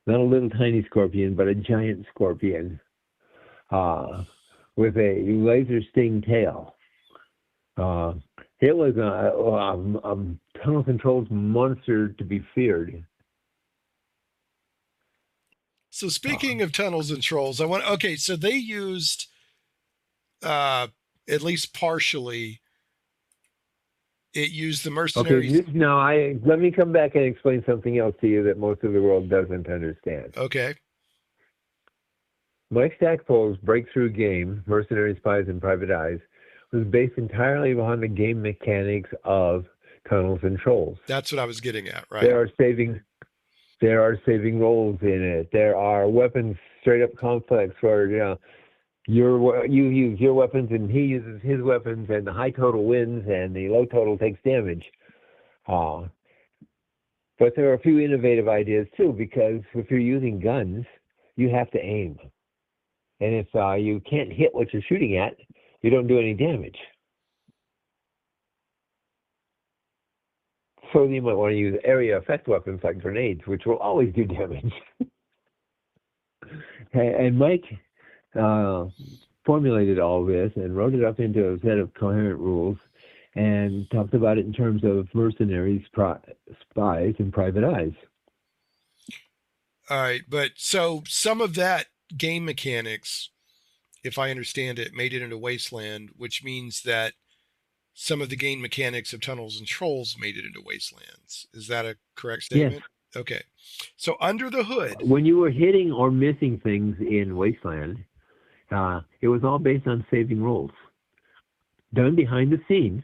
Not a little tiny scorpion, but a giant scorpion with a laser sting tail. It was a tunnel controls monster to be feared.
So speaking of tunnels and trolls, so they used at least partially it used the mercenaries.
Okay, now let me come back and explain something else to you that most of the world doesn't understand.
Okay.
Mike Stackpole's breakthrough game, Mercenaries, Spies, and Private Eyes, was based entirely on the game mechanics of tunnels and trolls.
That's what I was getting at, right?
There are saving roles in it. There are weapons, straight up conflicts where you use your weapons and he uses his weapons, and the high total wins and the low total takes damage. But there are a few innovative ideas too, because if you're using guns, you have to aim. And if you can't hit what you're shooting at, you don't do any damage. So you might want to use area effect weapons like grenades, which will always do damage. And Mike formulated all this and wrote it up into a set of coherent rules and talked about it in terms of mercenaries, spies, and private eyes.
All right, but so some of that game mechanics, if I understand it, made it into Wasteland, which means that some of the game mechanics of tunnels and trolls made it into Wastelands. Is that a correct statement?
Yes.
Okay. So under the hood,
when you were hitting or missing things in Wasteland, it was all based on saving rules. Done behind the scenes,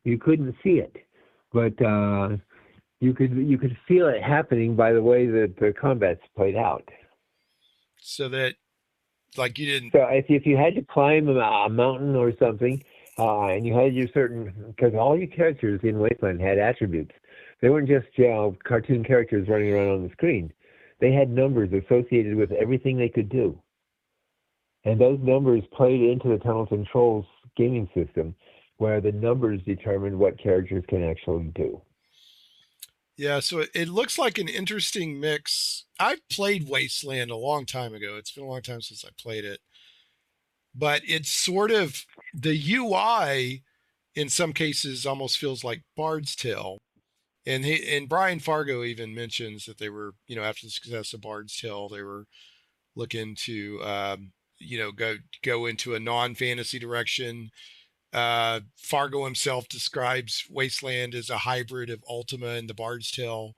you couldn't see it, but you could feel it happening by the way that the combat's played out.
So that, like, you didn't.
So if you had to climb a mountain or something, and you had your certain, because all your characters in Wasteland had attributes. They weren't just cartoon characters running around on the screen. They had numbers associated with everything they could do. And those numbers played into the Tunnels and Trolls gaming system, where the numbers determined what characters can actually do.
Yeah, so it looks like an interesting mix. I played Wasteland a long time ago. It's been a long time since I played it. But it's sort of, the UI in some cases almost feels like Bard's Tale. And Brian Fargo even mentions that they were, after the success of Bard's Tale, they were looking to, go into a non-fantasy direction. Fargo himself describes Wasteland as a hybrid of Ultima and the Bard's Tale.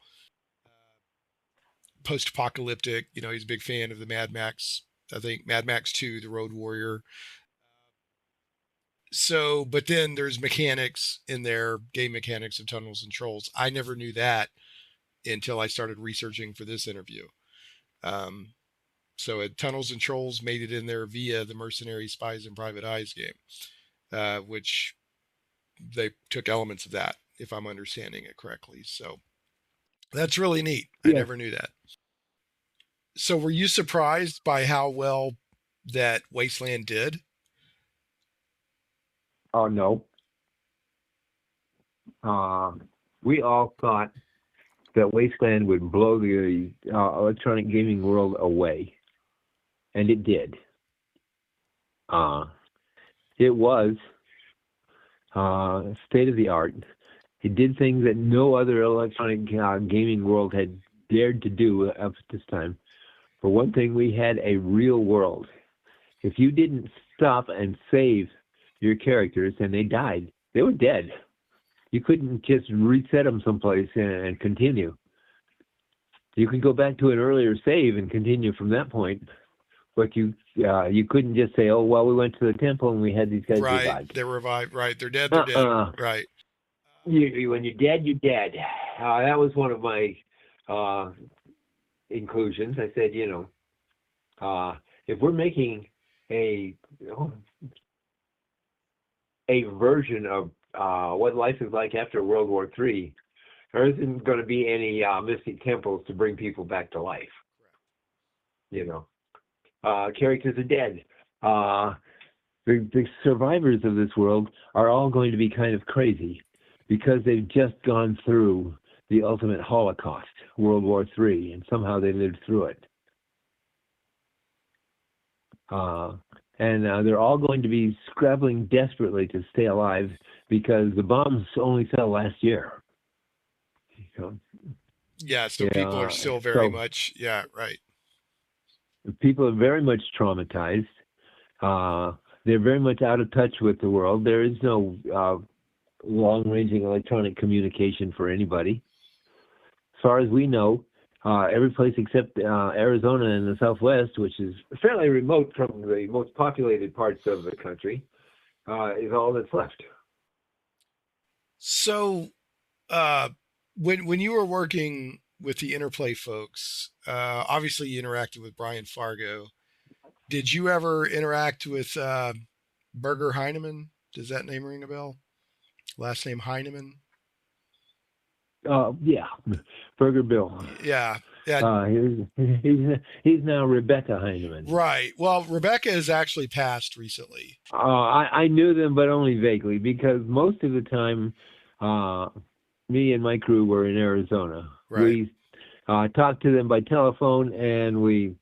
Post-apocalyptic, he's a big fan of the Mad Max. I think Mad Max 2, The Road Warrior. So, but then there's mechanics in there, game mechanics of Tunnels and Trolls. I never knew that until I started researching for this interview. So Tunnels and Trolls made it in there via the Mercenaries, Spies, and Private Eyes game, which they took elements of that, if I'm understanding it correctly. So that's really neat. I never knew that. So were you surprised by how well that Wasteland did?
Oh, no. We all thought that Wasteland would blow the electronic gaming world away. And it did. It was state of the art. It did things that no other electronic gaming world had dared to do up at this time. For one thing, we had a real world. If you didn't stop and save your characters and they died, they were dead. You couldn't just reset them someplace and continue. You could go back to an earlier save and continue from that point, but you couldn't just say, oh, well, we went to the temple and we had these guys
revived.
Right,
they're revived. Right, they're dead. They're dead. Right.
When you're dead, you're dead. That was one of my inclusions. I said, if we're making a version of what life is like after World War III, there isn't going to be any mystic temples to bring people back to life. Characters are dead. The survivors of this world are all going to be kind of crazy because they've just gone through the ultimate Holocaust, World War III, and somehow they lived through it. And they're all going to be scrabbling desperately to stay alive because the bombs only fell last year.
Yeah, so people are
Yeah,
still very
so
much, yeah, right.
people are very much traumatized. Uh, they're very much out of touch with the world. There is no long-ranging electronic communication for anybody. As far as we know, every place except Arizona and the Southwest, which is fairly remote from the most populated parts of the country, is all that's left.
So, uh, when you were working with the Interplay folks, obviously you interacted with Brian Fargo. Did you ever interact with Berger Heineman? Does that name ring a bell? Last name Heineman?
Yeah, Burger Bill.
Yeah, yeah,
He's now Rebecca Heineman.
right. Well, Rebecca has actually passed recently.
I knew them, but only vaguely, because most of the time, uh, me and my crew were in Arizona.
Right.
We talked to them by telephone, and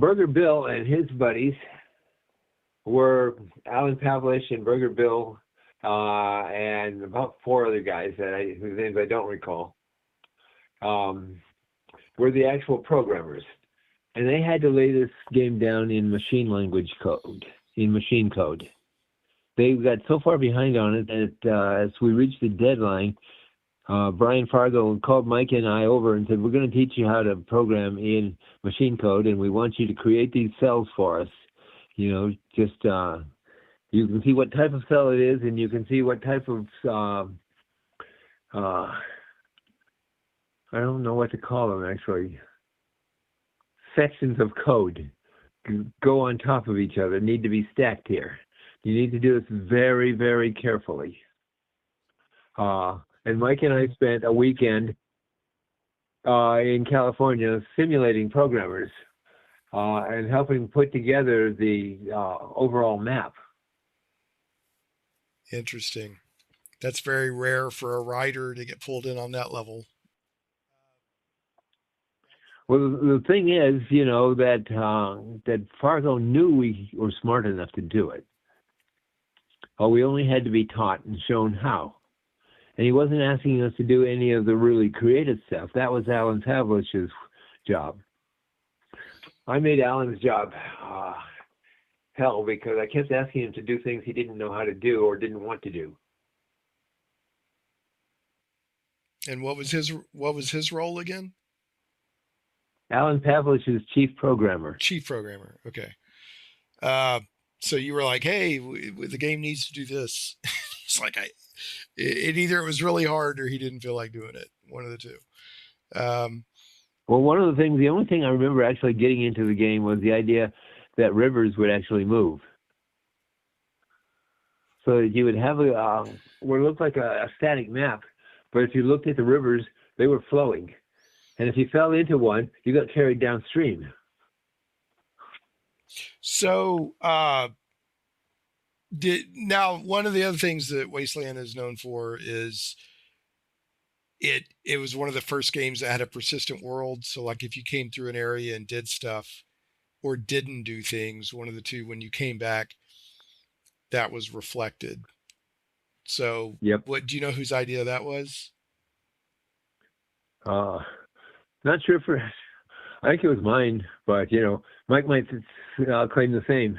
Burger Bill and his buddies were Alan Pavlish and Burger Bill, and about four other guys whose names I don't recall, were the actual programmers. And they had to lay this game down in machine language code, in machine code. They got so far behind on it that as we reached the deadline, Brian Fargo called Mike and I over and said, "We're going to teach you how to program in machine code, and we want you to create these cells for us. You know, just you can see what type of cell it is, and you can see what type of I don't know what to call them actually. Sections of code go on top of each other, need to be stacked here. You need to do this very, very carefully." And Mike and I spent a weekend in California simulating programmers and helping put together the overall map.
Interesting. That's very rare for a writer to get pulled in on that level.
Well, the thing is, that Fargo knew we were smart enough to do it. We only had to be taught and shown how. And he wasn't asking us to do any of the really creative stuff. That was Alan Pavlich's job. I made Alan's job hell because I kept asking him to do things he didn't know how to do or didn't want to do.
And what was his role again?
Alan Pavlich is chief programmer.
Chief programmer. Okay. Uh, so you were like, "Hey, the game needs to do this." It's like it either it was really hard or he didn't feel like doing it. One of the two. Um,
Well, the only thing I remember actually getting into the game was the idea that rivers would actually move. So you would have what looked like a static map, but if you looked at the rivers, they were flowing. And if you fell into one, you got carried downstream.
so now one of the other things that Wasteland is known for is it was one of the first games that had a persistent world. So like if you came through an area and did stuff or didn't do things, one of the two, when you came back, that was reflected. So
Yep.
what do you know whose idea that was?
Not sure I think it was mine, but Mike might claim the same.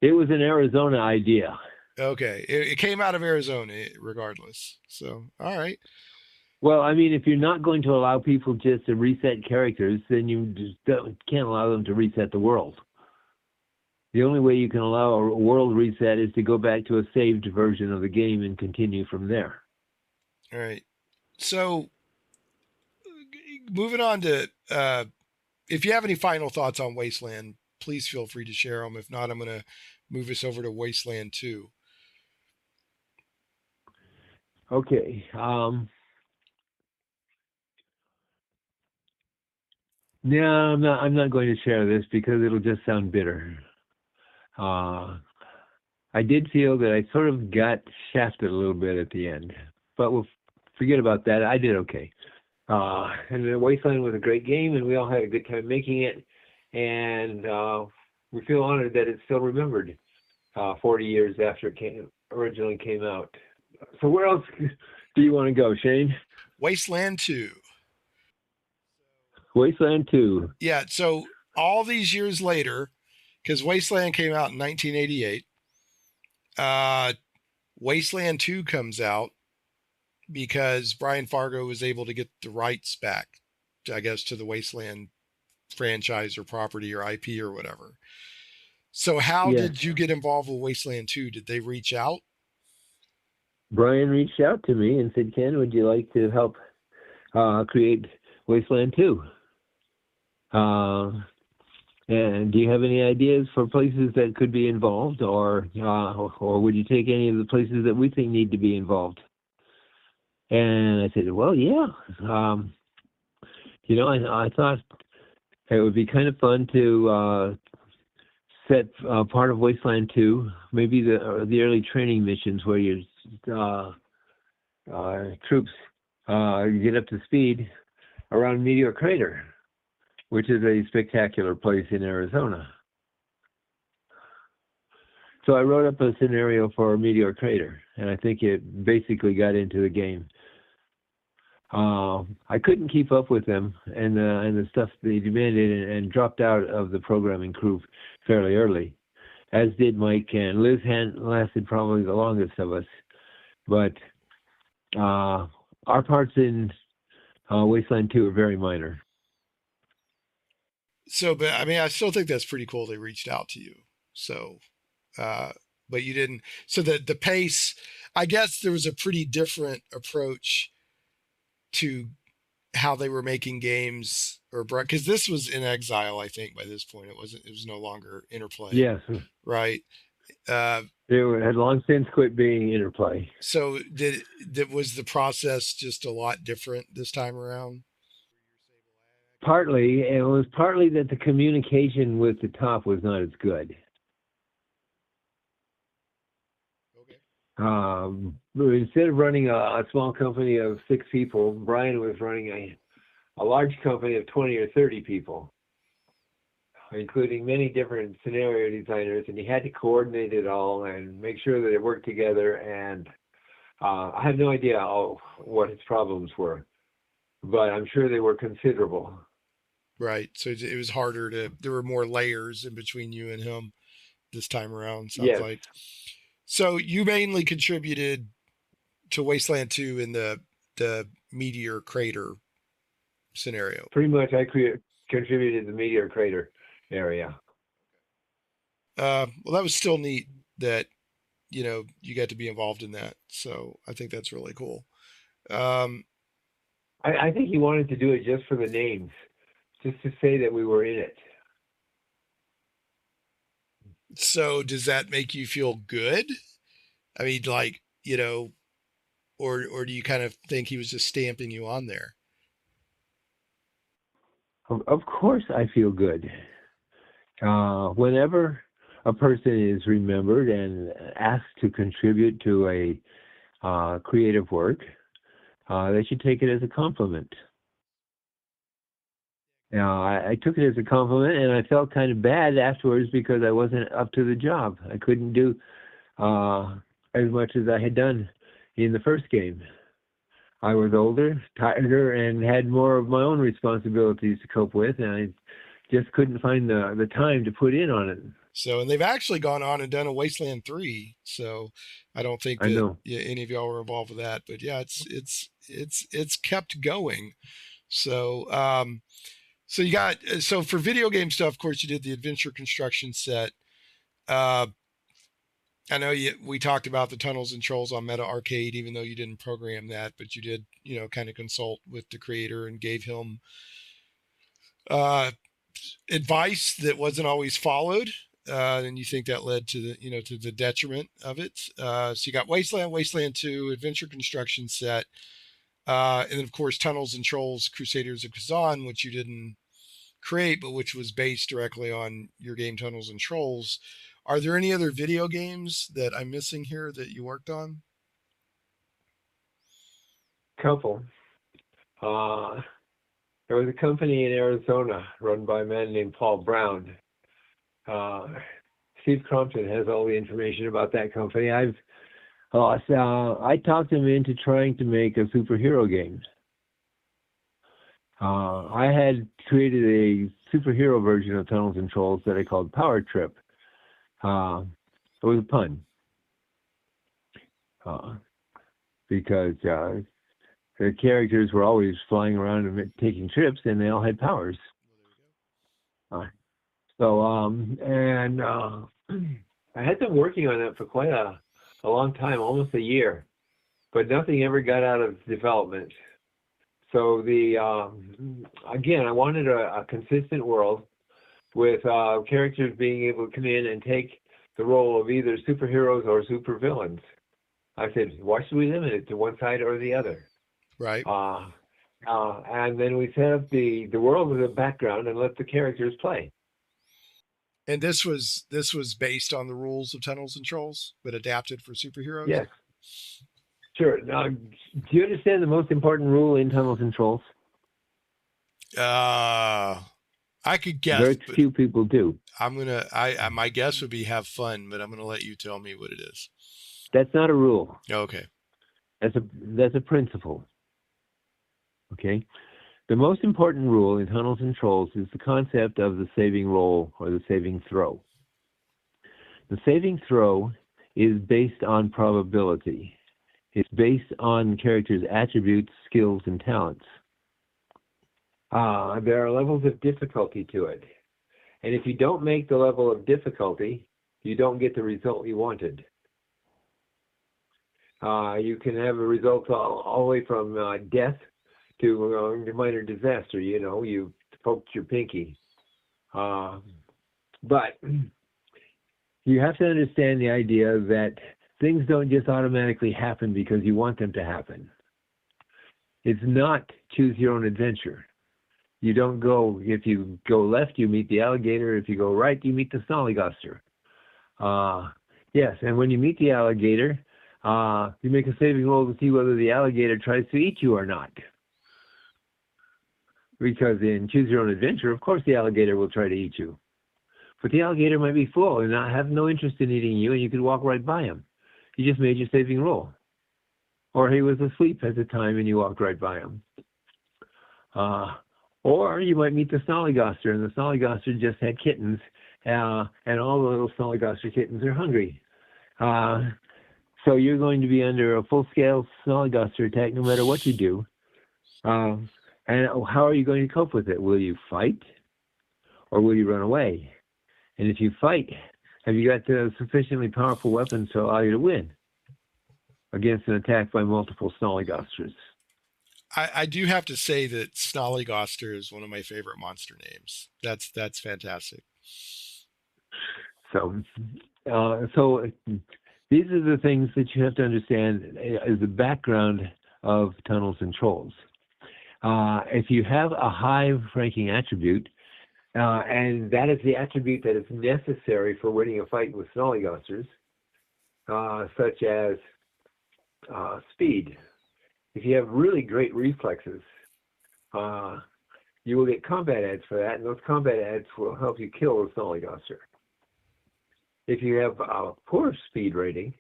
It was an Arizona idea.
Okay. It came out of Arizona regardless. So, all right.
Well, I mean, if you're not going to allow people just to reset characters, then you just can't allow them to reset the world. The only way you can allow a world reset is to go back to a saved version of the game and continue from there.
All right. So, moving on to if you have any final thoughts on Wasteland, please feel free to share them. If not, I'm going to move us over to Wasteland 2.
Okay. Yeah, I'm not going to share this because it'll just sound bitter. I did feel that I sort of got shafted a little bit at the end, but we'll forget about that. I did okay. And the Wasteland was a great game, and we all had a good time making it. And we feel honored that it's still remembered 40 years after it originally came out. So where else do you want to go, Shane?
Wasteland 2.
Wasteland 2.
Yeah, so all these years later, because Wasteland came out in 1988, uh, Wasteland 2 comes out because Brian Fargo was able to get the rights back, I guess, to the Wasteland franchise or property or IP or whatever. So how
Yes.
did you get involved with Wasteland 2? Did they reach out?
Brian reached out to me and said, Ken, would you like to help create Wasteland 2? And do you have any ideas for places that could be involved, or would you take any of the places that we think need to be involved? And I said, well, yeah. I thought it would be kind of fun to set part of Wasteland 2, maybe the early training missions where your troops get up to speed around Meteor Crater, which is a spectacular place in Arizona. So I wrote up a scenario for Meteor Crater, and I think it basically got into the game. I couldn't keep up with them and the stuff they demanded, and dropped out of the programming crew fairly early, as did Mike, and Liz lasted probably the longest of us. But our parts in Wasteland 2 are very minor.
So, but I mean, I still think that's pretty cool. They reached out to you. So, but you didn't. So the pace, I guess there was a pretty different approach to how they were making games, or because this was in exile, I think by this point it was no longer Interplay.
Yes.
Right.
It had long since quit being Interplay.
So was the process just a lot different this time around?
It was partly that the communication with the top was not as good.
Okay.
Instead of running a small company of 6 people, Brian was running a large company of 20 or 30 people, including many different scenario designers, and he had to coordinate it all and make sure that it worked together. And I have no idea what his problems were, but I'm sure they were considerable.
Right. So it was harder there were more layers in between you and him this time around, sounds
Yes.
like. So you mainly contributed to Wasteland 2 in the Meteor Crater scenario.
Pretty much I contributed to the Meteor Crater area.
Well, that was still neat that, you got to be involved in that. So I think that's really cool.
I think he wanted to do it just for the names, just to say that we were in it.
So does that make you feel good? I mean, like, or do you kind of think he was just stamping you on there?
Of course I feel good. Whenever a person is remembered and asked to contribute to a creative work, they should take it as a compliment. I took it as a compliment, and I felt kind of bad afterwards because I wasn't up to the job. I couldn't do as much as I had done in the first game. I was older, tired, and had more of my own responsibilities to cope with, and I just couldn't find the time to put in on it.
So, and they've actually gone on and done a Wasteland 3. So I don't think that any of y'all were involved with that, but yeah, it's kept going. So, so you got, so for video game stuff, of course, you did the adventure construction set. I know we talked about the Tunnels and Trolls on Meta Arcade, even though you didn't program that, but you did, kind of consult with the creator and gave him advice that wasn't always followed. And you think that led to the detriment of it. So you got Wasteland 2, Adventure Construction Set, and then of course Tunnels and Trolls, Crusaders of Khazan, which you didn't create, but which was based directly on your game Tunnels and Trolls. Are there any other video games that I'm missing here that you worked on?
Couple. There was a company in Arizona run by a man named Paul Brown. Steve Crompton has all the information about that company. I've So I talked him into trying to make a superhero game. I had created a superhero version of Tunnels and Trolls that I called Power Trip. It was a pun. Because the characters were always flying around and taking trips, and they all had powers. I had been working on it for quite a long time, almost a year, but nothing ever got out of development. So again, I wanted a consistent world with characters being able to come in and take the role of either superheroes or supervillains. I said, why should we limit it to one side or the other?
Right.
And then we set up the world as a background and let the characters play.
And this was based on the rules of Tunnels and Trolls, but adapted for superheroes?
Yes. Sure. Now, do you understand the most important rule in Tunnels and Trolls?
I could guess.
Very few people do.
My guess would be have fun, but I'm gonna let you tell me what it is.
That's not a rule.
Okay.
That's a principle. Okay. The most important rule in Tunnels and Trolls is the concept of the saving roll or the saving throw. The saving throw is based on probability. It's based on characters' attributes, skills, and talents. There are levels of difficulty to it. And if you don't make the level of difficulty, you don't get the result you wanted. You can have a result all the way from death to minor disaster. You poked your pinky. But you have to understand the idea that things don't just automatically happen because you want them to happen. It's not choose your own adventure. You don't go, if you go left, you meet the alligator. If you go right, you meet the snollygoster. Yes, and when you meet the alligator, you make a saving roll to see whether the alligator tries to eat you or not. Because in Choose Your Own Adventure, of course the alligator will try to eat you. But the alligator might be full and not have no interest in eating you, and you could walk right by him. You just made your saving roll. Or he was asleep at the time and you walked right by him. Or you might meet the snollygoster, and the snollygoster just had kittens, and all the little snollygoster kittens are hungry. So you're going to be under a full-scale snollygoster attack no matter what you do. And how are you going to cope with it? Will you fight, or will you run away? And if you fight, have you got sufficiently powerful weapons to allow you to win against an attack by multiple snollygosters?
I do have to say that snollygoster is one of my favorite monster names. That's fantastic.
So these are the things that you have to understand as the background of Tunnels and Trolls. If you have a high-ranking attribute, and that is the attribute that is necessary for winning a fight with snollygosters, such as speed. If you have really great reflexes, you will get combat ads for that, and those combat ads will help you kill the snollygoster. If you have a poor speed rating,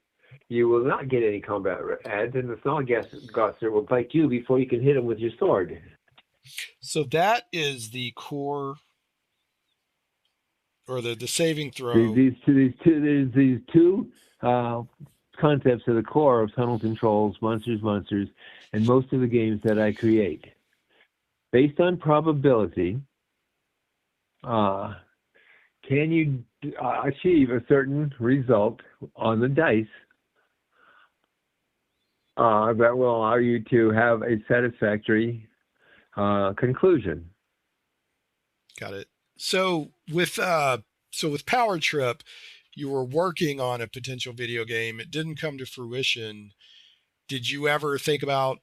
you will not get any combat ads, and the snollygoster will bite you before you can hit him with your sword.
So that is the core, or the saving throw.
These two concepts are the core of Tunnels and Trolls, Monsters, and most of the games that I create. Based on probability, can you achieve a certain result on the dice that will allow you to have a satisfactory conclusion?
Got it. So with Power Trip, you were working on a potential video game. It didn't come to fruition. Did you ever think about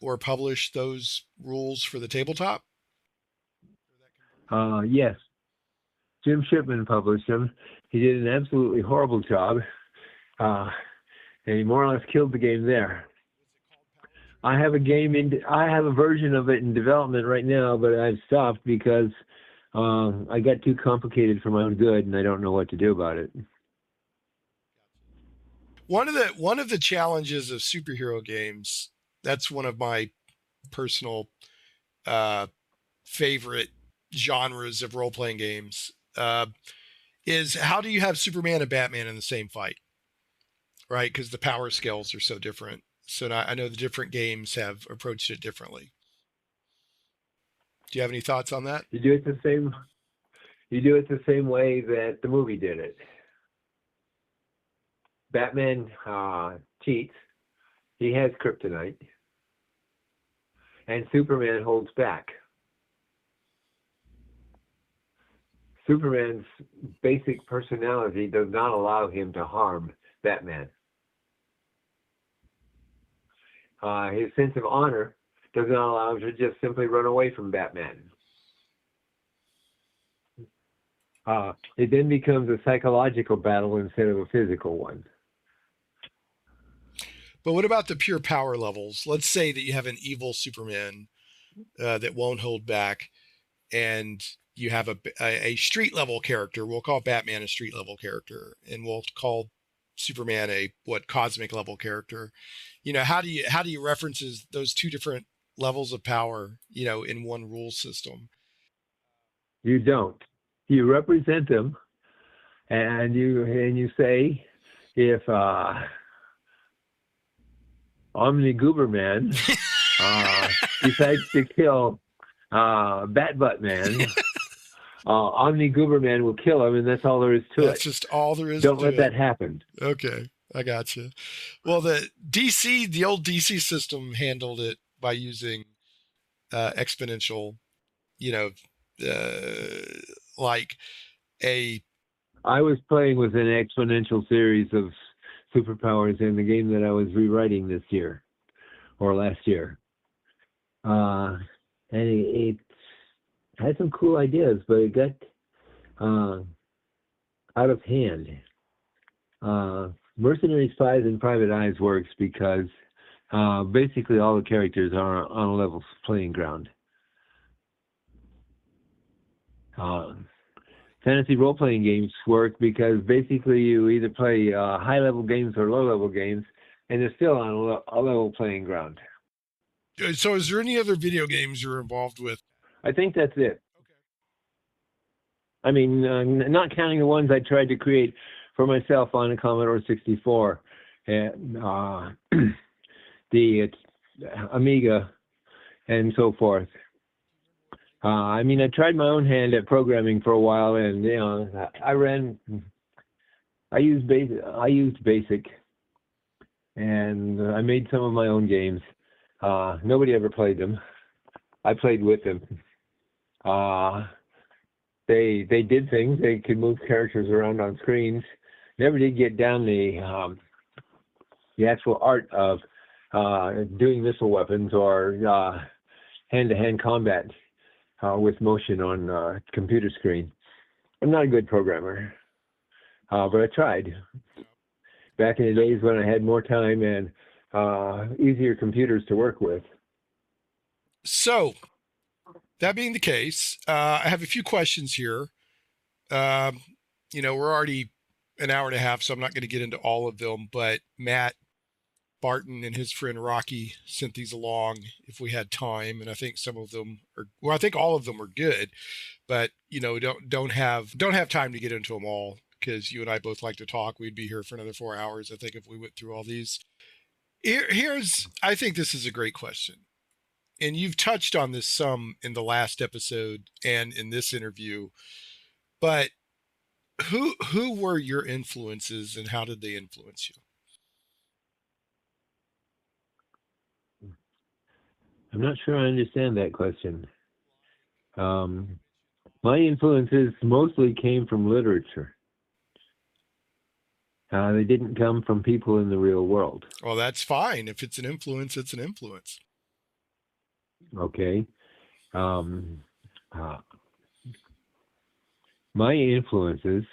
or publish those rules for the tabletop?
Yes. Jim Shipman published them. He did an absolutely horrible job, and he more or less killed the game there. I have a version of it in development right now, but I've stopped because I got too complicated for my own good, and I don't know what to do about it.
One of the challenges of superhero games, that's one of my personal uh, favorite genres of role playing games, is how do you have Superman and Batman in the same fight, right? Because the power scales are so different. So I know the different games have approached it differently. Do you have any thoughts on that?
You do it the same. You do it the same way that the movie did it. Batman cheats. He has kryptonite, and Superman holds back. Superman's basic personality does not allow him to harm Batman. His sense of honor does not allow him to just simply run away from Batman. It then becomes a psychological battle instead of a physical one.
But what about the pure power levels? Let's say that you have an evil Superman that won't hold back, and you have a street level character. We'll call Batman a street level character, and we'll call Superman a cosmic level character. How do you references those two different levels of power, in one rule system?
You don't. You represent them, and you say, if Omni-Gooberman decides to kill Bat-Butt Man, Omni-Gooberman will kill him, and that's all there is to it.
That's just all there is.
Don't let that happen.
Okay, I got you. Well, the old DC system handled it by using exponential, like a.
I was playing with an exponential series of superpowers in the game that I was rewriting this year or last year. And it had some cool ideas, but it got out of hand. Mercenaries, Spies, and Private Eyes works because basically all the characters are on a level playing ground. Fantasy role-playing games work because basically you either play high-level games or low-level games, and they're still on a level playing ground.
So is there any other video games you're involved with?
I think that's it.
Okay.
I mean, not counting the ones I tried to create for myself on a Commodore 64, and the Amiga, and so forth. I mean, I tried my own hand at programming for a while, and I used BASIC, and I made some of my own games. Nobody ever played them. I played with them. They did things. They could move characters around on screens. Never did get down the actual art of doing missile weapons or hand-to-hand combat with motion on computer screen. I'm not a good programmer, but I tried. Back in the days when I had more time and easier computers to work with.
So, that being the case, I have a few questions here. We're already an hour and a half, so I'm not going to get into all of them, but Matt, Barton, and his friend Rocky sent these along if we had time, and I think some of them I think all of them are good, but don't have time to get into them all because you and I both like to talk. We'd be here for another 4 hours, I think, if we went through all these. I think this is a great question, and you've touched on this some in the last episode and in this interview, but who were your influences and how did they influence you?
I'm not sure I understand that question. My influences mostly came from literature. They didn't come from people in the real world.
Well, that's fine. If it's an influence, it's an influence.
Okay. My influences,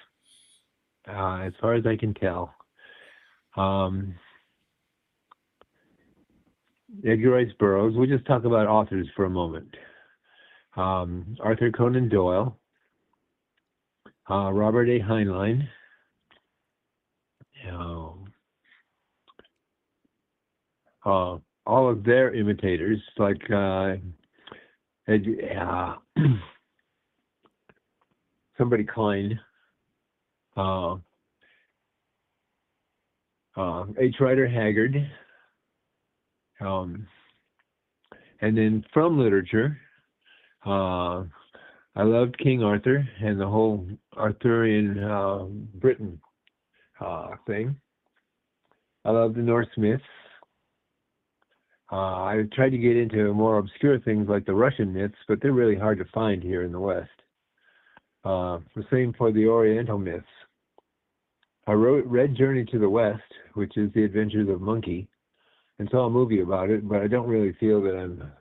as far as I can tell, Edgar Rice Burroughs. We'll just talk about authors for a moment. Arthur Conan Doyle, Robert A. Heinlein, all of their imitators, like somebody Klein, H. Rider Haggard, and then from literature, I loved King Arthur and the whole Arthurian Britain thing. I love the Norse myths. I tried to get into more obscure things like the Russian myths, but they're really hard to find here in the West. The same for the Oriental myths. I read Journey to the West, which is the Adventures of Monkey, and saw a movie about it, but I don't really feel that I'm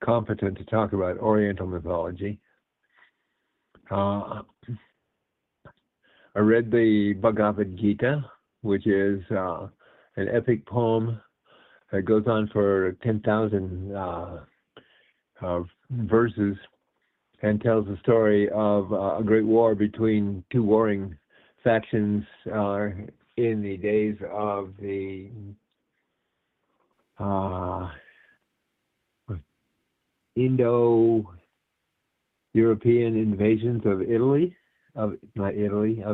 competent to talk about Oriental mythology. I read the Bhagavad Gita, which is an epic poem that goes on for 10,000 verses and tells the story of a great war between two warring factions in the days of the Indo-European invasions of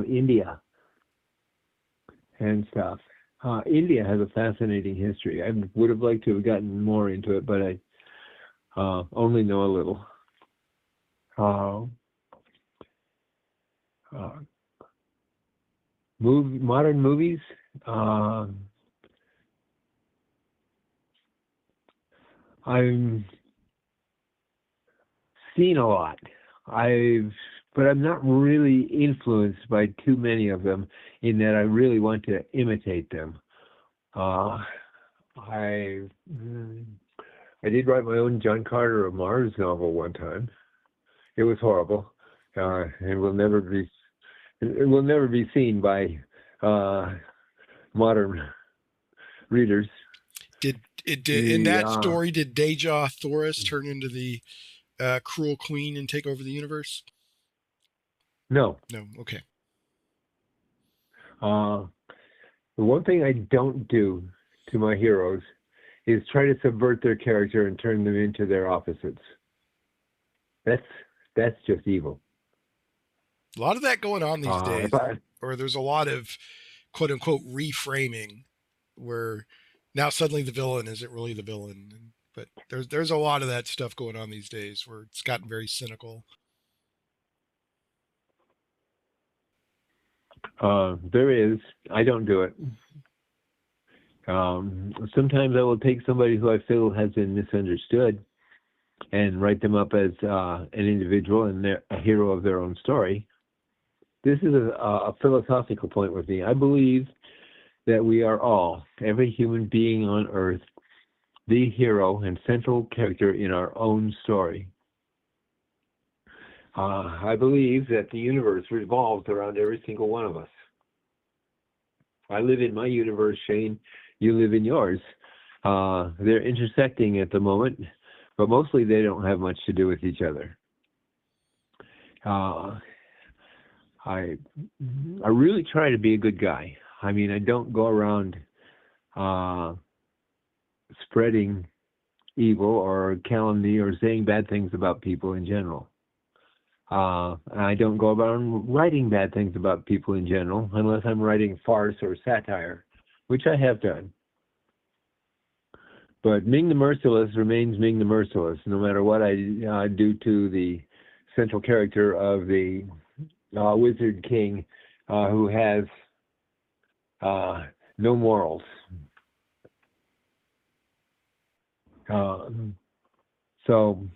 India and stuff. India has a fascinating history. I would have liked to have gotten more into it, but I only know a little. Modern movies. I'm seen a lot. But I'm not really influenced by too many of them in that I really want to imitate them. I did write my own John Carter of Mars novel one time. It was horrible. It will never be seen by modern readers.
In that story, did Deja Thoris turn into the cruel queen and take over the universe?
No.
Okay.
The one thing I don't do to my heroes is try to subvert their character and turn them into their opposites. That's just evil.
A lot of that going on these days, or there's a lot of quote unquote reframing where now suddenly the villain isn't really the villain. But there's a lot of that stuff going on these days where it's gotten very cynical.
There is. I don't do it. Sometimes I will take somebody who I feel has been misunderstood and write them up as an individual and they're a hero of their own story. This is a philosophical point with me. I believe that we are all, every human being on Earth, the hero and central character in our own story. I believe that the universe revolves around every single one of us. I live in my universe, Shane. You live in yours. They're intersecting at the moment, but mostly they don't have much to do with each other. I really try to be a good guy. I mean, I don't go around spreading evil or calumny or saying bad things about people in general. I don't go around writing bad things about people in general unless I'm writing farce or satire, which I have done. But Ming the Merciless remains Ming the Merciless, no matter what I do to the central character of the Wizard King who has no morals. So,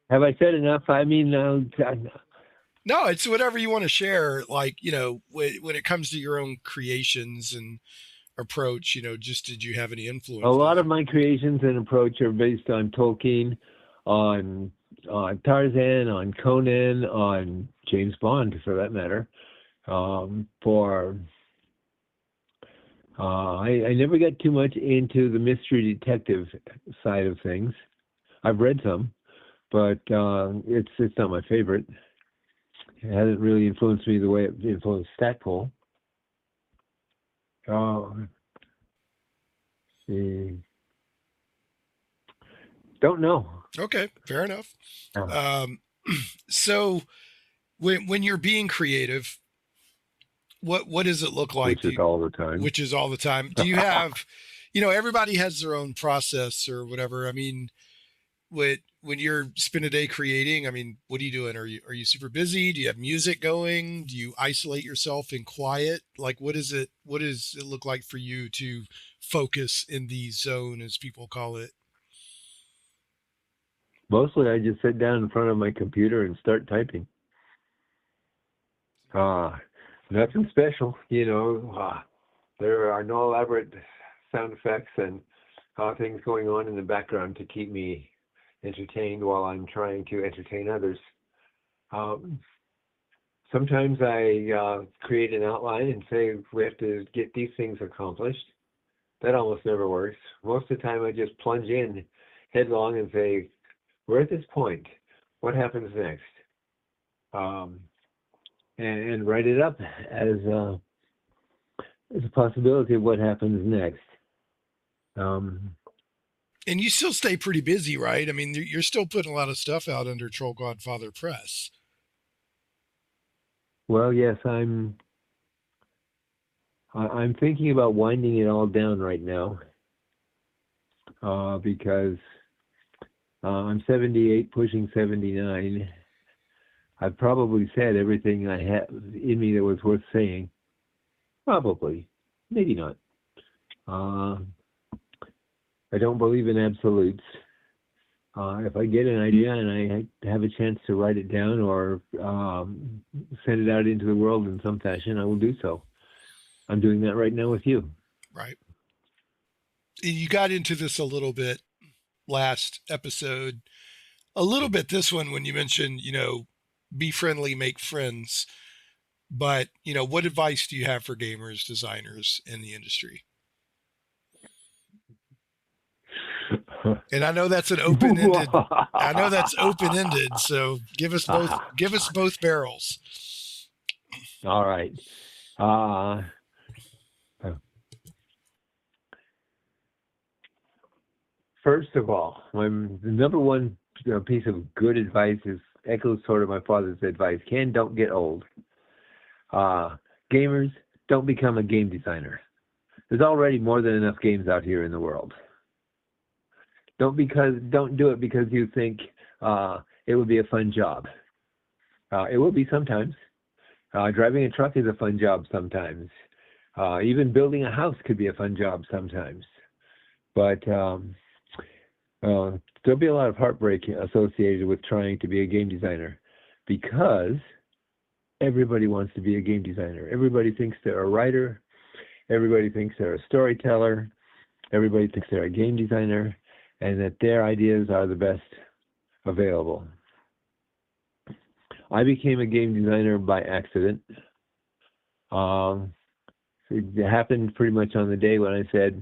have I said enough? I mean,
no, it's whatever you want to share. Like, when it comes to your own creations and approach, just did you have any influence?
A lot of my creations and approach are based on Tolkien, on Tarzan, on Conan, on James Bond, for that matter. I never got too much into the mystery detective side of things. I've read some, but it's not my favorite. It hasn't really influenced me the way it influenced Stackpole. Mm, don't know.
Okay, fair enough.
Uh,
Um, so when you're being creative, what does it look like?
which is all the time.
Which is all the time. Do you have, everybody has their own process or whatever. I mean, when you're spend a day creating, I mean, what are you doing? Are you super busy? Do you have music going? Do you isolate yourself in quiet? Like, what does it look like for you to focus in the zone, as people call it?
Mostly, I just sit down in front of my computer and start typing. Uh, Nothing special, there are no elaborate sound effects and things going on in the background to keep me entertained while I'm trying to entertain others. Um, Sometimes I create an outline and say we have to get these things accomplished. That almost never works. Most of the time, I just plunge in headlong and say, we're at this point. What happens next? Um, and write it up as a possibility of what happens next.
And you still stay pretty busy, right? I mean, you're still putting a lot of stuff out under Troll Godfather Press.
Well, yes, I'm thinking about winding it all down right now because I'm 78, pushing 79. I've probably said everything I have in me that was worth saying. Probably, maybe not. I don't believe in absolutes. If I get an idea and I have a chance to write it down or send it out into the world in some fashion, I will do so. I'm doing that right now with you.
Right. You got into this a little bit last episode, a little bit this one when you mentioned, be friendly, make friends. But, what advice do you have for gamers, designers in the industry? And I know that's an open-ended. I know that's open-ended. So give us both. Give us both barrels.
All right. First of all, my number one piece of good advice echoes sort of my father's advice. Don't get old. Gamers, don't become a game designer. There's already more than enough games out here in the world. Don't do it because you think it would be a fun job. It will be sometimes. Driving a truck is a fun job sometimes. Even building a house could be a fun job sometimes. But there'll be a lot of heartbreak associated with trying to be a game designer because everybody wants to be a game designer. Everybody thinks they're a writer. Everybody thinks they're a storyteller. Everybody thinks they're a game designer and that their ideas are the best available. I became a game designer by accident. It happened pretty much on the day when I said,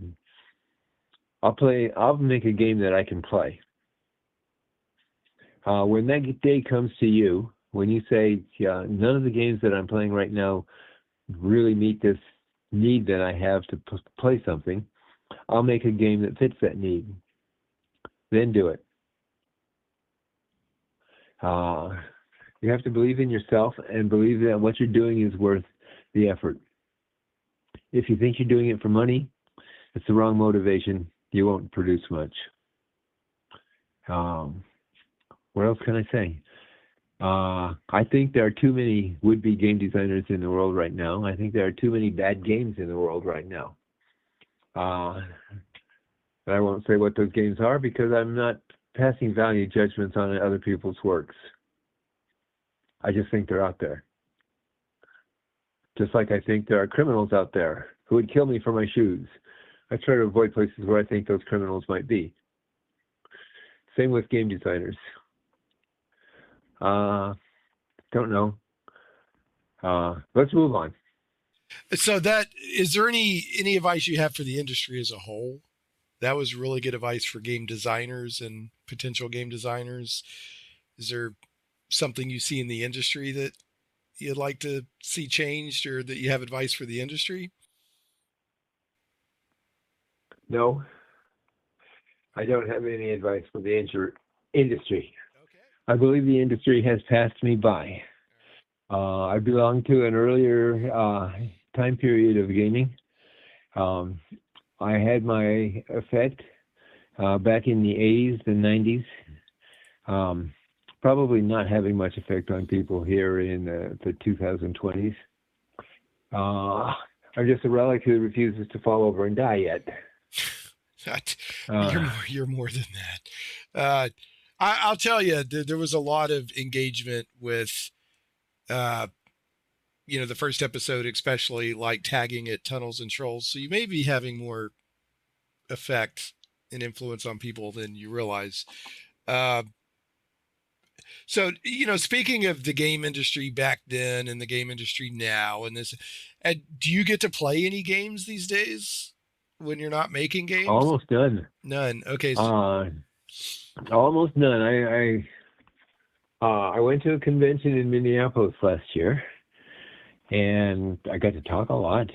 I'll make a game that I can play. When that day comes to you, when you say, none of the games that I'm playing right now really meet this need that I have to play something, I'll make a game that fits that need. Then do it. You have to believe in yourself and believe that what you're doing is worth the effort. If you think you're doing it for money, it's the wrong motivation. You won't produce much. What else can I say? I think there are too many would-be game designers in the world right now. I think there are too many bad games in the world right now. I won't say what those games are because I'm not passing value judgments on other people's works. I just think they're out there. Just like I think there are criminals out there who would kill me for my shoes. I try to avoid places where I think those criminals might be. Same with game designers. Don't know. Let's move on.
So is there any advice you have for the industry as a whole? That was really good advice for game designers and potential game designers. Is there something you see in the industry that you'd like to see changed or that you have advice for the industry?
No, I don't have any advice for the industry.
Okay.
I believe the industry has passed me by. I belong to an earlier time period of gaming. Um, I had my effect back in the 80s and 90s. Probably not having much effect on people here in the 2020s. I'm just a relic who refuses to fall over and die yet.
You're more than that. I'll tell you, there was a lot of engagement with, the first episode, especially like tagging at tunnels and trolls. So you may be having more effect and influence on people than you realize. Uh, so, speaking of the game industry back then and the game industry now, and this, do you get to play any games these days when you're not making games?
Almost none.
None. Okay.
Almost none. I went to a convention in Minneapolis last year, and I got to talk a lot.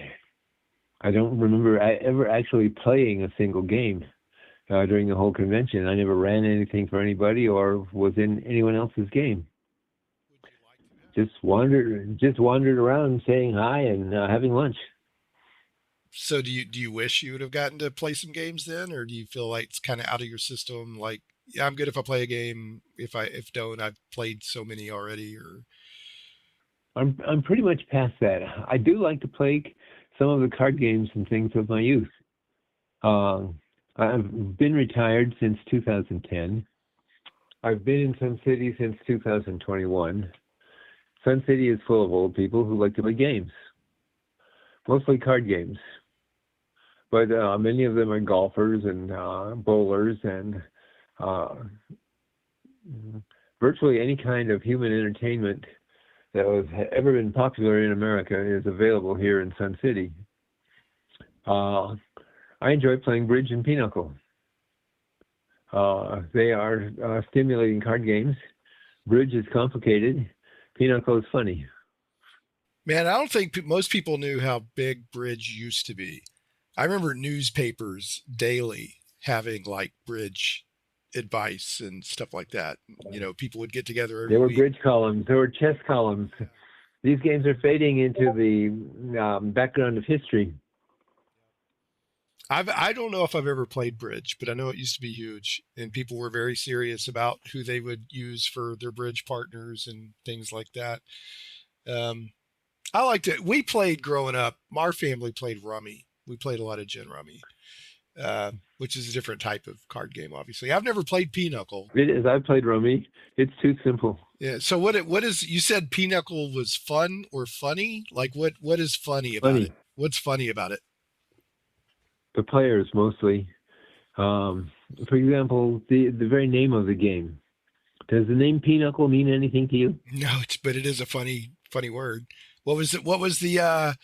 I don't remember ever actually playing a single game during the whole convention. I never ran anything for anybody or was in anyone else's game. Just wandered around saying hi and having lunch.
So do you wish you would have gotten to play some games then, or do you feel like it's kind of out of your system? Like, yeah, I'm good if I play a game. If don't, I've played so many already. Or
I'm pretty much past that. I do like to play some of the card games and things of my youth. I've been retired since 2010. I've been in Sun City since 2021. Sun City is full of old people who like to play games, mostly card games. But many of them are golfers and bowlers and virtually any kind of human entertainment that has ever been popular in America is available here in Sun City. I enjoy playing bridge and pinochle. They are stimulating card games. Bridge is complicated. Pinochle is funny.
Man, I don't think most people knew how big bridge used to be. I remember newspapers daily having like bridge advice and stuff like that. People would get together.
There were bridge columns. There were chess columns. These games are fading into the background of history.
I don't know if I've ever played bridge, but I know it used to be huge, and people were very serious about who they would use for their bridge partners and things like that. I liked it. We played growing up. Our family played rummy. We played a lot of gin rummy, which is a different type of card game. Obviously, I've never played pinochle.
It is. I've played rummy. It's too simple.
Yeah. So what is? You said pinochle was fun or funny? Like what is funny about it? What's funny about it?
The players mostly. For example, the very name of the game. Does the name pinochle mean anything to you?
No, but it is a funny word. What was it? What was the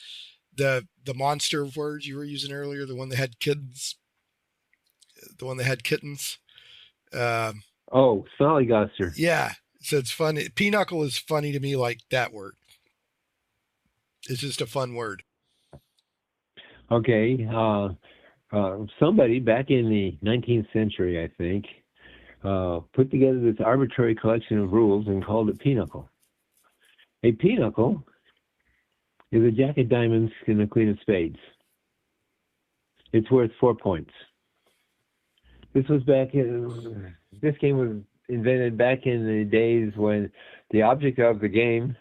monster word you were using earlier? The one that had kittens. The one that had kittens.
Snollygoster.
Yeah. So it's funny. Pinochle is funny to me, like that word. It's just a fun word.
Okay. Somebody back in the 19th century, I think, put together this arbitrary collection of rules and called it pinochle. A pinochle is a jack of diamonds and a queen of spades. It's worth 4 points. This game was invented back in the days when the object of the game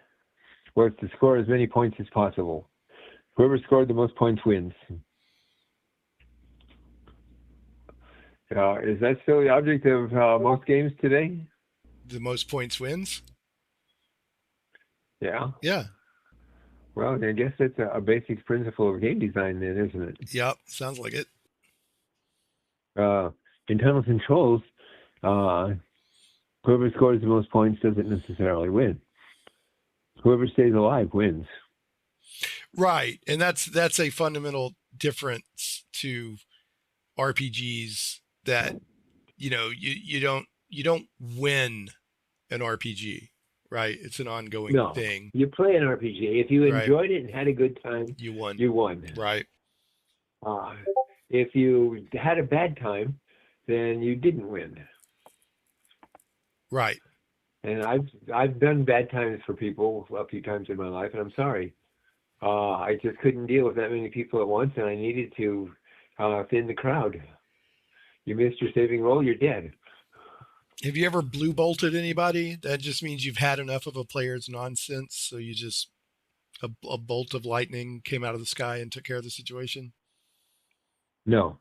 was to score as many points as possible. Whoever scored the most points wins. Is that still the object of most games today?
The most points wins?
Yeah.
Yeah.
Well, I guess that's a basic principle of game design then, isn't it?
Yep. Sounds like it.
In Tunnels and Trolls, whoever scores the most points doesn't necessarily win. Whoever stays alive wins.
Right. And that's a fundamental difference to RPGs that, you don't win an RPG, right? It's an ongoing thing.
You play an RPG. If you enjoyed it and had a good time,
you won.
You won.
Right.
if you had a bad time, then you didn't win.
Right.
And I've done bad times for people a few times in my life, and I'm sorry. I just couldn't deal with that many people at once, and I needed to thin the crowd. You missed your saving roll, you're dead.
Have you ever blue bolted anybody? That just means you've had enough of a player's nonsense, so you just a bolt of lightning came out of the sky and took care of the situation.
No.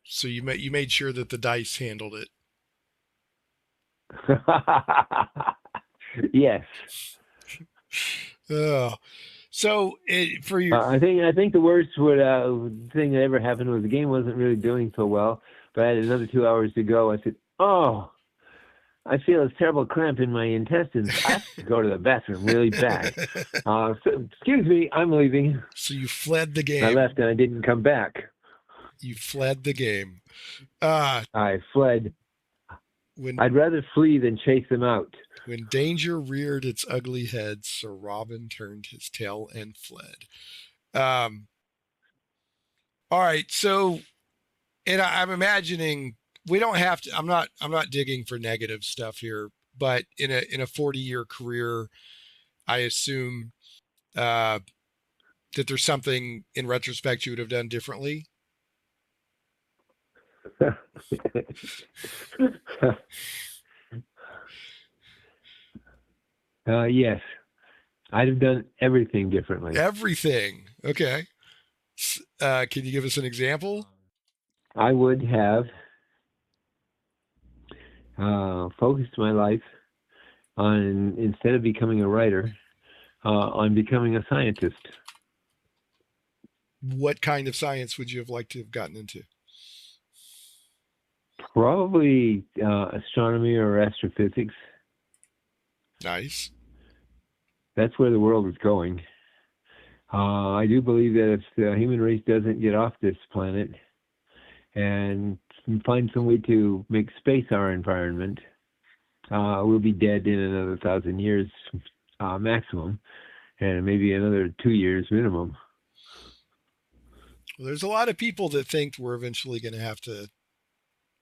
So you made sure that the dice handled it.
Yes.
So for your,
I think the worst thing that ever happened was the game wasn't really doing so well, but I had another 2 hours to go. I said, "Oh, I feel this terrible cramp in my intestines. I have to go to the bathroom really bad. So, excuse me, I'm leaving."
So you fled the game.
I left and I didn't come back.
You fled the game.
I fled. I'd rather flee than chase them out.
When danger reared its ugly head, Sir Robin turned his tail and fled. All right. So, and I'm imagining we don't have to. I'm not digging for negative stuff here, but in a 40-year career, I assume that there's something in retrospect you would have done differently.
Yes, I'd have done everything differently.
Everything. Okay. Can you give us an example?
I would have focused my life on, instead of becoming a writer, on becoming a scientist.
What kind of science would you have liked to have gotten into?
Probably astronomy or astrophysics.
Nice.
That's where the world is going. I do believe that if the human race doesn't get off this planet and find some way to make space our environment, we'll be dead in another 1,000 years maximum, and maybe another 2 years minimum.
Well, there's a lot of people that think we're eventually going to have to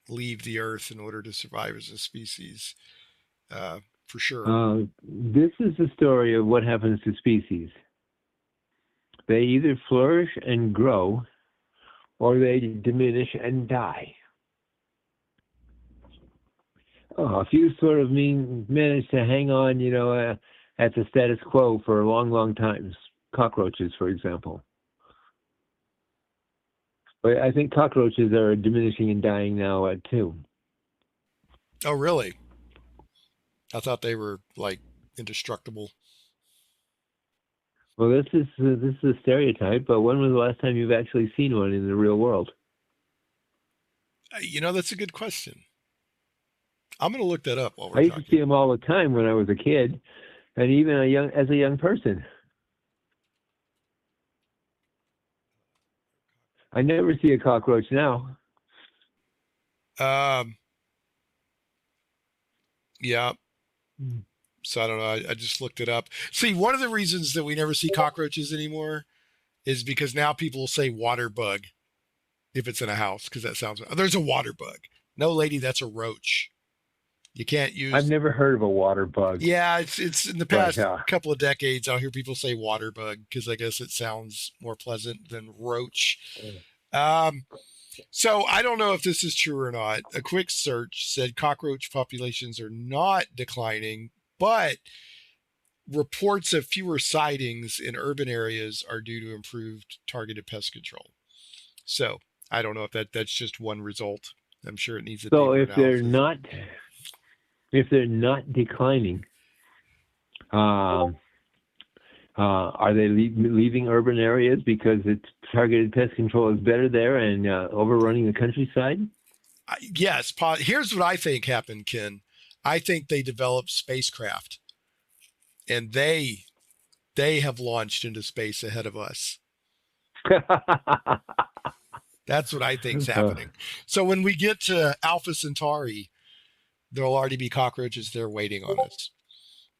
leave the Earth in order to survive as a species, for sure.
This is the story of what happens to species. They either flourish and grow, or they diminish and die. A few sort of manage to hang on, at the status quo for long, long times. Cockroaches, for example. But I think cockroaches are diminishing and dying now, too.
Oh, really? I thought they were like indestructible.
Well, this is a stereotype, but when was the last time you've actually seen one in the real world?
That's a good question. I'm going to look that up while we're
talking. I used
talking.
to see them all the time when I was a kid, and even as a young person. I never see a cockroach now.
Yeah. So I don't know. I just looked it up. See, one of the reasons that we never see cockroaches anymore is because now people will say water bug if it's in a house, because that sounds. There's a water bug. No, lady, that's a roach. You can't use.
I've never heard of a water bug.
Yeah, it's in the past couple of decades. I'll hear people say water bug because I guess it sounds more pleasant than roach. So I don't know if this is true or not. A quick search said cockroach populations are not declining, but reports of fewer sightings in urban areas are due to improved targeted pest control. So I don't know if that's just one result. I'm sure it needs a
so
deeper analysis.
If they're not declining, are they leaving urban areas because it's targeted pest control is better there and overrunning the countryside?
Yes. Here's what I think happened, Ken. I think they developed spacecraft, and they have launched into space ahead of us. That's what I think's happening. So when we get to Alpha Centauri, there'll already be cockroaches there waiting on us.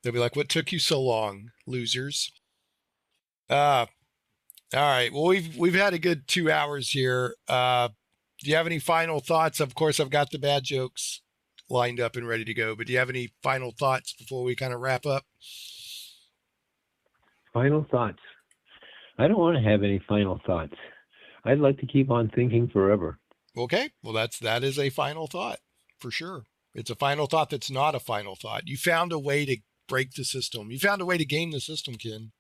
They'll be like, "What took you so long, losers?" All right. Well, we've had a good 2 hours here. Do you have any final thoughts? Of course, I've got the bad jokes lined up and ready to go, but do you have any final thoughts before we kind of wrap up?
Final thoughts. I don't want to have any final thoughts. I'd like to keep on thinking forever.
Okay. Well, that is a final thought for sure. It's a final thought that's not a final thought. You found a way to break the system. You found a way to game the system, Ken.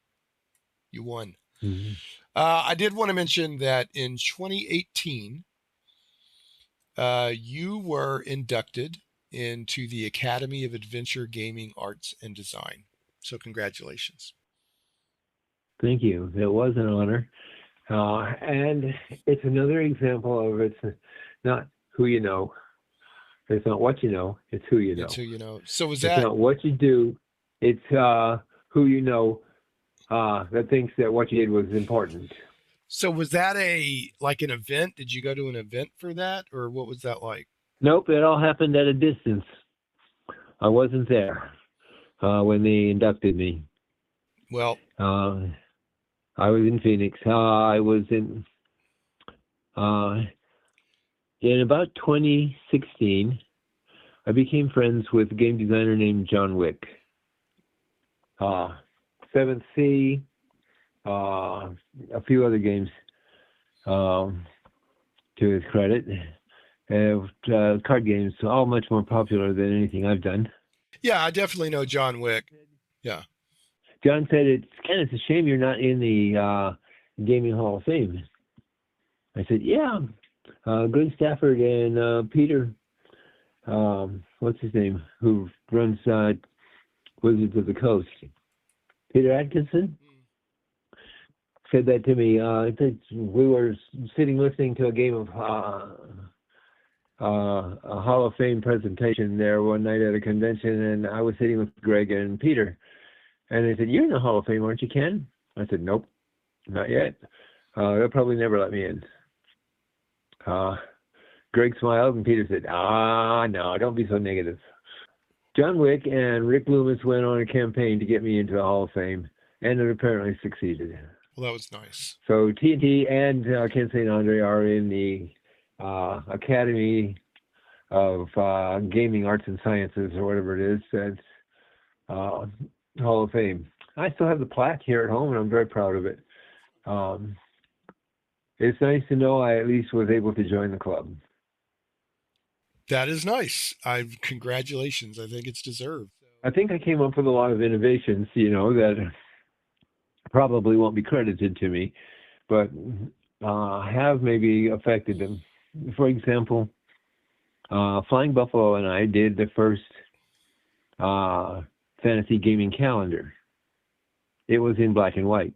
You won.
Mm-hmm.
I did want to mention that in 2018, you were inducted into the Academy of Adventure Gaming Arts and Design. So congratulations.
Thank you. It was an honor. And it's another example of it's not who you know. It's not what you know. It's who you know.
It's who you know. So was
It's
that
not what you do. It's who you know that thinks that what you did was important.
so was that like an event? Did you go to an event for that, or what was that like?
Nope, it all happened at a distance. I wasn't there when they inducted me.
Well,
I was in Phoenix. I was in about 2016. I became friends with a game designer named John Wick. 7th Sea, a few other games to his credit. Card games, all much more popular than anything I've done.
yeah, I definitely know John Wick. Yeah.
John said, it's a shame you're not in the Gaming Hall of Fame. I said, yeah. Glenn Stafford and Peter, what's his name, who runs Wizards of the Coast, Peter Atkinson, said that to me. We were sitting listening to a game of a Hall of Fame presentation there one night at a convention, and I was sitting with Greg and Peter. And they said, you're in the Hall of Fame, aren't you, Ken? I said, nope, not yet. They'll probably never let me in. Greg smiled, and Peter said, no, don't be so negative. John Wick and Rick Loomis went on a campaign to get me into the Hall of Fame, and it apparently succeeded.
Well, that was nice.
So TNT and Ken St. Andre are in the Academy of Gaming Arts and Sciences, or whatever it is, that's Hall of Fame. I still have the plaque here at home, and I'm very proud of it. It's nice to know I at least was able to join the club.
That is nice. Congratulations. I think it's deserved.
I think I came up with a lot of innovations, that probably won't be credited to me, but have maybe affected them. For example, Flying Buffalo and I did the first fantasy gaming calendar. It was in black and white,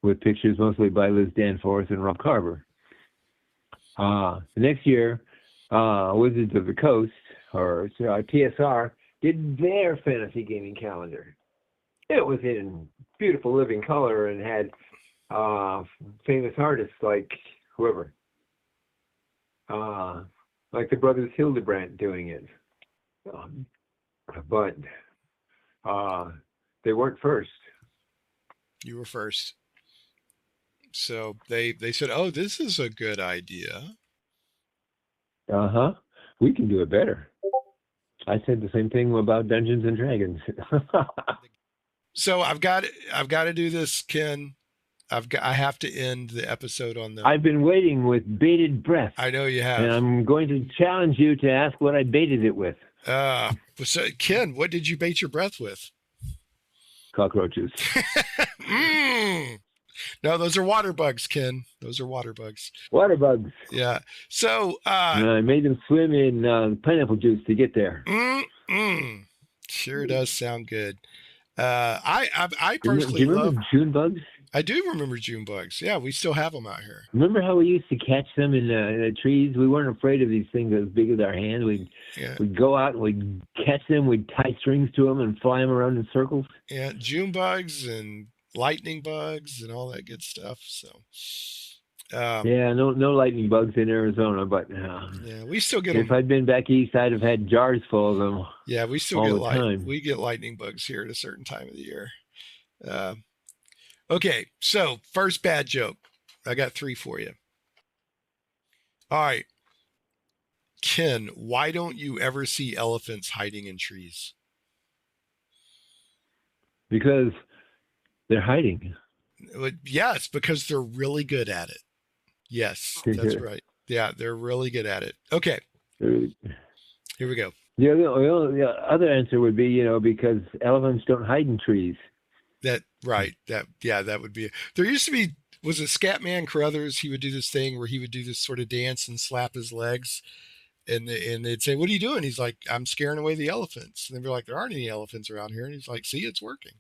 with pictures mostly by Liz Danforth and Rob Carver. The next year, Wizards of the Coast, or TSR, did their fantasy gaming calendar. It was in beautiful living color and had famous artists like whoever, like the brothers Hildebrandt doing it. But they weren't first.
You were first. So they said, oh, this is a good idea.
We can do it better. I said the same thing about Dungeons and Dragons.
So I've got to do this, Ken. I have to end the episode on the.
I've been waiting with bated breath.
I know you have.
And I'm going to challenge you to ask what I baited it with.
So Ken, what did you bait your breath with?
Cockroaches.
No, those are water bugs, Ken. Those are water bugs.
Water bugs.
Yeah. So
I made them swim in pineapple juice to get there.
Sure does sound good. I personally
do you remember June bugs?
I do remember June bugs. Yeah, we still have them out here.
Remember how we used to catch them in the trees? We weren't afraid of these things as big as our hands. We'd go out and we'd catch them. We'd tie strings to them and fly them around in circles.
Yeah, June bugs and lightning bugs and all that good stuff. So,
no lightning bugs in Arizona, but
yeah, we still get
if
them.
I'd been back east, I'd have had jars full of them.
Yeah, we still
all
get
the time.
we get lightning bugs here at a certain time of the year. Okay, so first bad joke. I got 3 for you. All right. Ken, why don't you ever see elephants hiding in trees?
Because they're hiding.
Yes, because they're really good at it. Yes, that's right. Yeah, they're really good at it. Okay, here we go.
The other answer would be, because elephants don't hide in trees.
That would be. There used to be, was it Scatman Carruthers? He would do this thing where he would do this sort of dance and slap his legs, and they'd say, "What are you doing?" He's like, "I'm scaring away the elephants." And they'd be like, "There aren't any elephants around here." And he's like, "See, it's working."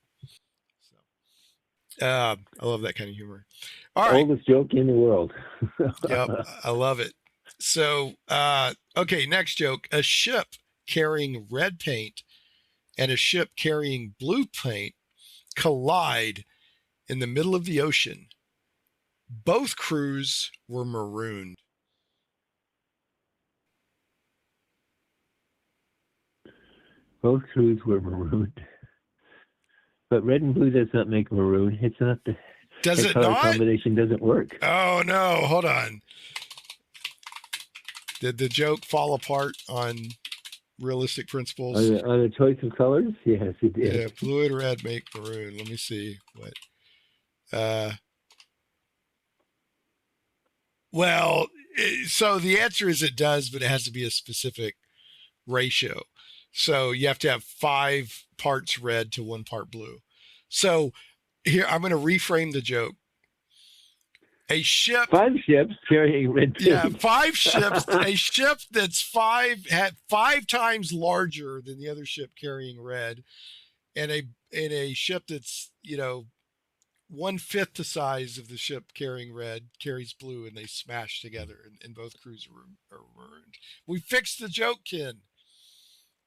So, I love that kind of humor. All right,
oldest joke in the world.
Yep, I love it. So, okay, next joke: a ship carrying red paint and a ship carrying blue paint collide in the middle of the ocean. Both crews were marooned.
Both crews were marooned. But red and blue does not make maroon. It's not the color combination doesn't work.
Oh no, hold on. Did the joke fall apart on realistic principles?
On a choice of colors? Yes, it did.
Yeah, blue and red make maroon. Let me see what. Well, so the answer is it does, but it has to be a specific ratio. So you have to have 5 parts red to 1 part blue. So here, I'm going to reframe the joke. A ship.
5 ships carrying red paint.
Yeah, 5 ships. A ship that's 5 times larger than the other ship carrying red, and a ship that's 1/5 the size of the ship carrying red carries blue, and they smash together, and both crews are ruined. We fixed the joke, Ken.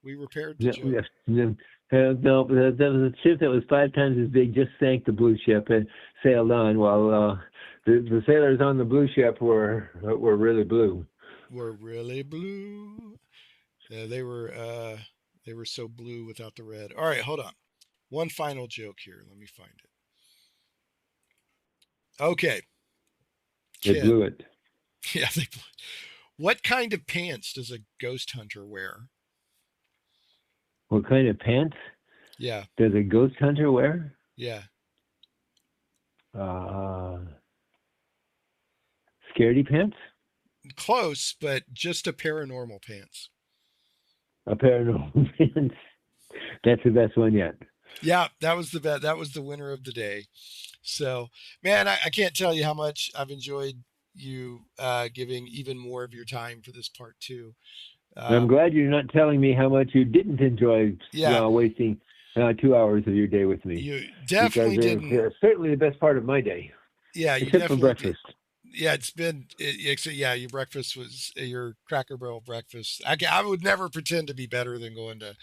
We repaired the joke.
No, the ship that was 5 times as big just sank the blue ship and sailed on, while the sailors on the blue ship were really blue.
Were really blue. They were so blue without the red. All right, hold on. One final joke here. Let me find it. Okay.
They blew it.
Yeah, they blew it. What kind of pants does a ghost hunter wear?
What kind of pants?
Yeah.
Does a ghost hunter wear?
Yeah.
Scaredy pants?
Close, but just a paranormal pants.
A paranormal pants. That's the best one yet.
Yeah, that was the winner of the day. So, man, I can't tell you how much I've enjoyed you giving even more of your time for this part 2.
I'm glad you're not telling me how much you didn't enjoy wasting 2 hours of your day with me.
You definitely didn't.
It's certainly the best part of my day.
Yeah, you
except for breakfast.
Yeah, your breakfast was your Cracker Barrel breakfast. I would never pretend to be better than going to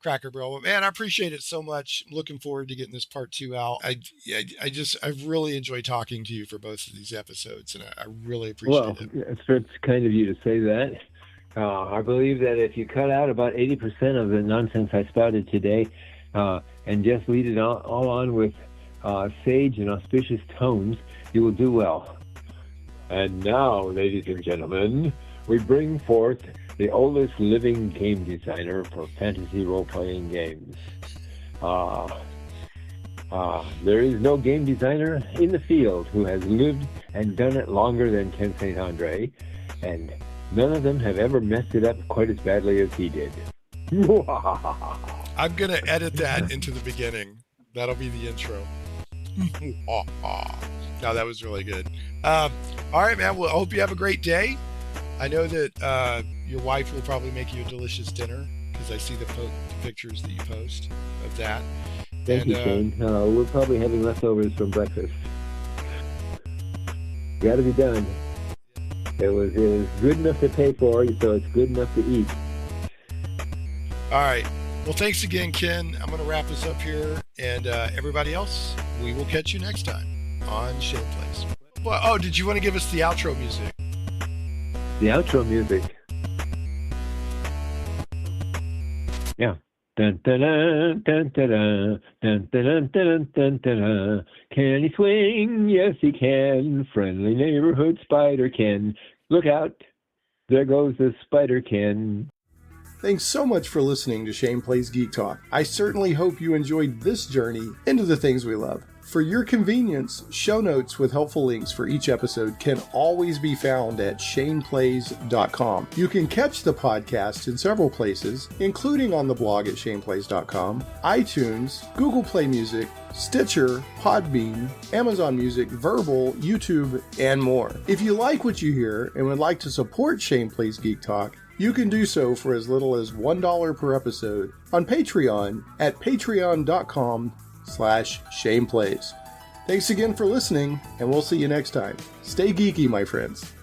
Cracker Barrel. But man, I appreciate it so much. I'm looking forward to getting this part 2 out. I really enjoyed talking to you for both of these episodes, and I really appreciate it.
It's kind of you to say that. I believe that if you cut out about 80% of the nonsense I spouted today, and just lead it all on with sage and auspicious tones, you will do well. And now, ladies and gentlemen, we bring forth the oldest living game designer for fantasy role-playing games. There is no game designer in the field who has lived and done it longer than Ken St. Andre, and none of them have ever messed it up quite as badly as he did.
I'm going to edit that into the beginning. That'll be the intro. No, that was really good. All right, man. Well, I hope you have a great day. I know that your wife will probably make you a delicious dinner, because I see the pictures that you post of that.
Thank you, Shane. We're probably having leftovers from breakfast. Got to be done. It was good enough to pay for, so it's good enough to eat.
All right. Well, thanks again, Ken. I'm going to wrap this up here. And everybody else, we will catch you next time on Shane Plays. Well, did you want to give us the outro music?
The outro music? Yeah. Dun, dun, dun, dun, dun, dun, dun, dun, dun, dun, dun. Can he swing? Yes, he can. Friendly neighborhood spider can. Look out. There goes the spider can.
Thanks so much for listening to Shane Plays Geek Talk. I certainly hope you enjoyed this journey into the things we love. For your convenience, show notes with helpful links for each episode can always be found at shaneplays.com. You can catch the podcast in several places, including on the blog at shaneplays.com, iTunes, Google Play Music, Stitcher, Podbean, Amazon Music, Verbal, YouTube, and more. If you like what you hear and would like to support Shane Plays Geek Talk, you can do so for as little as $1 per episode on Patreon at patreon.com/ShanePlays. Thanks again for listening, and we'll see you next time. Stay geeky, my friends.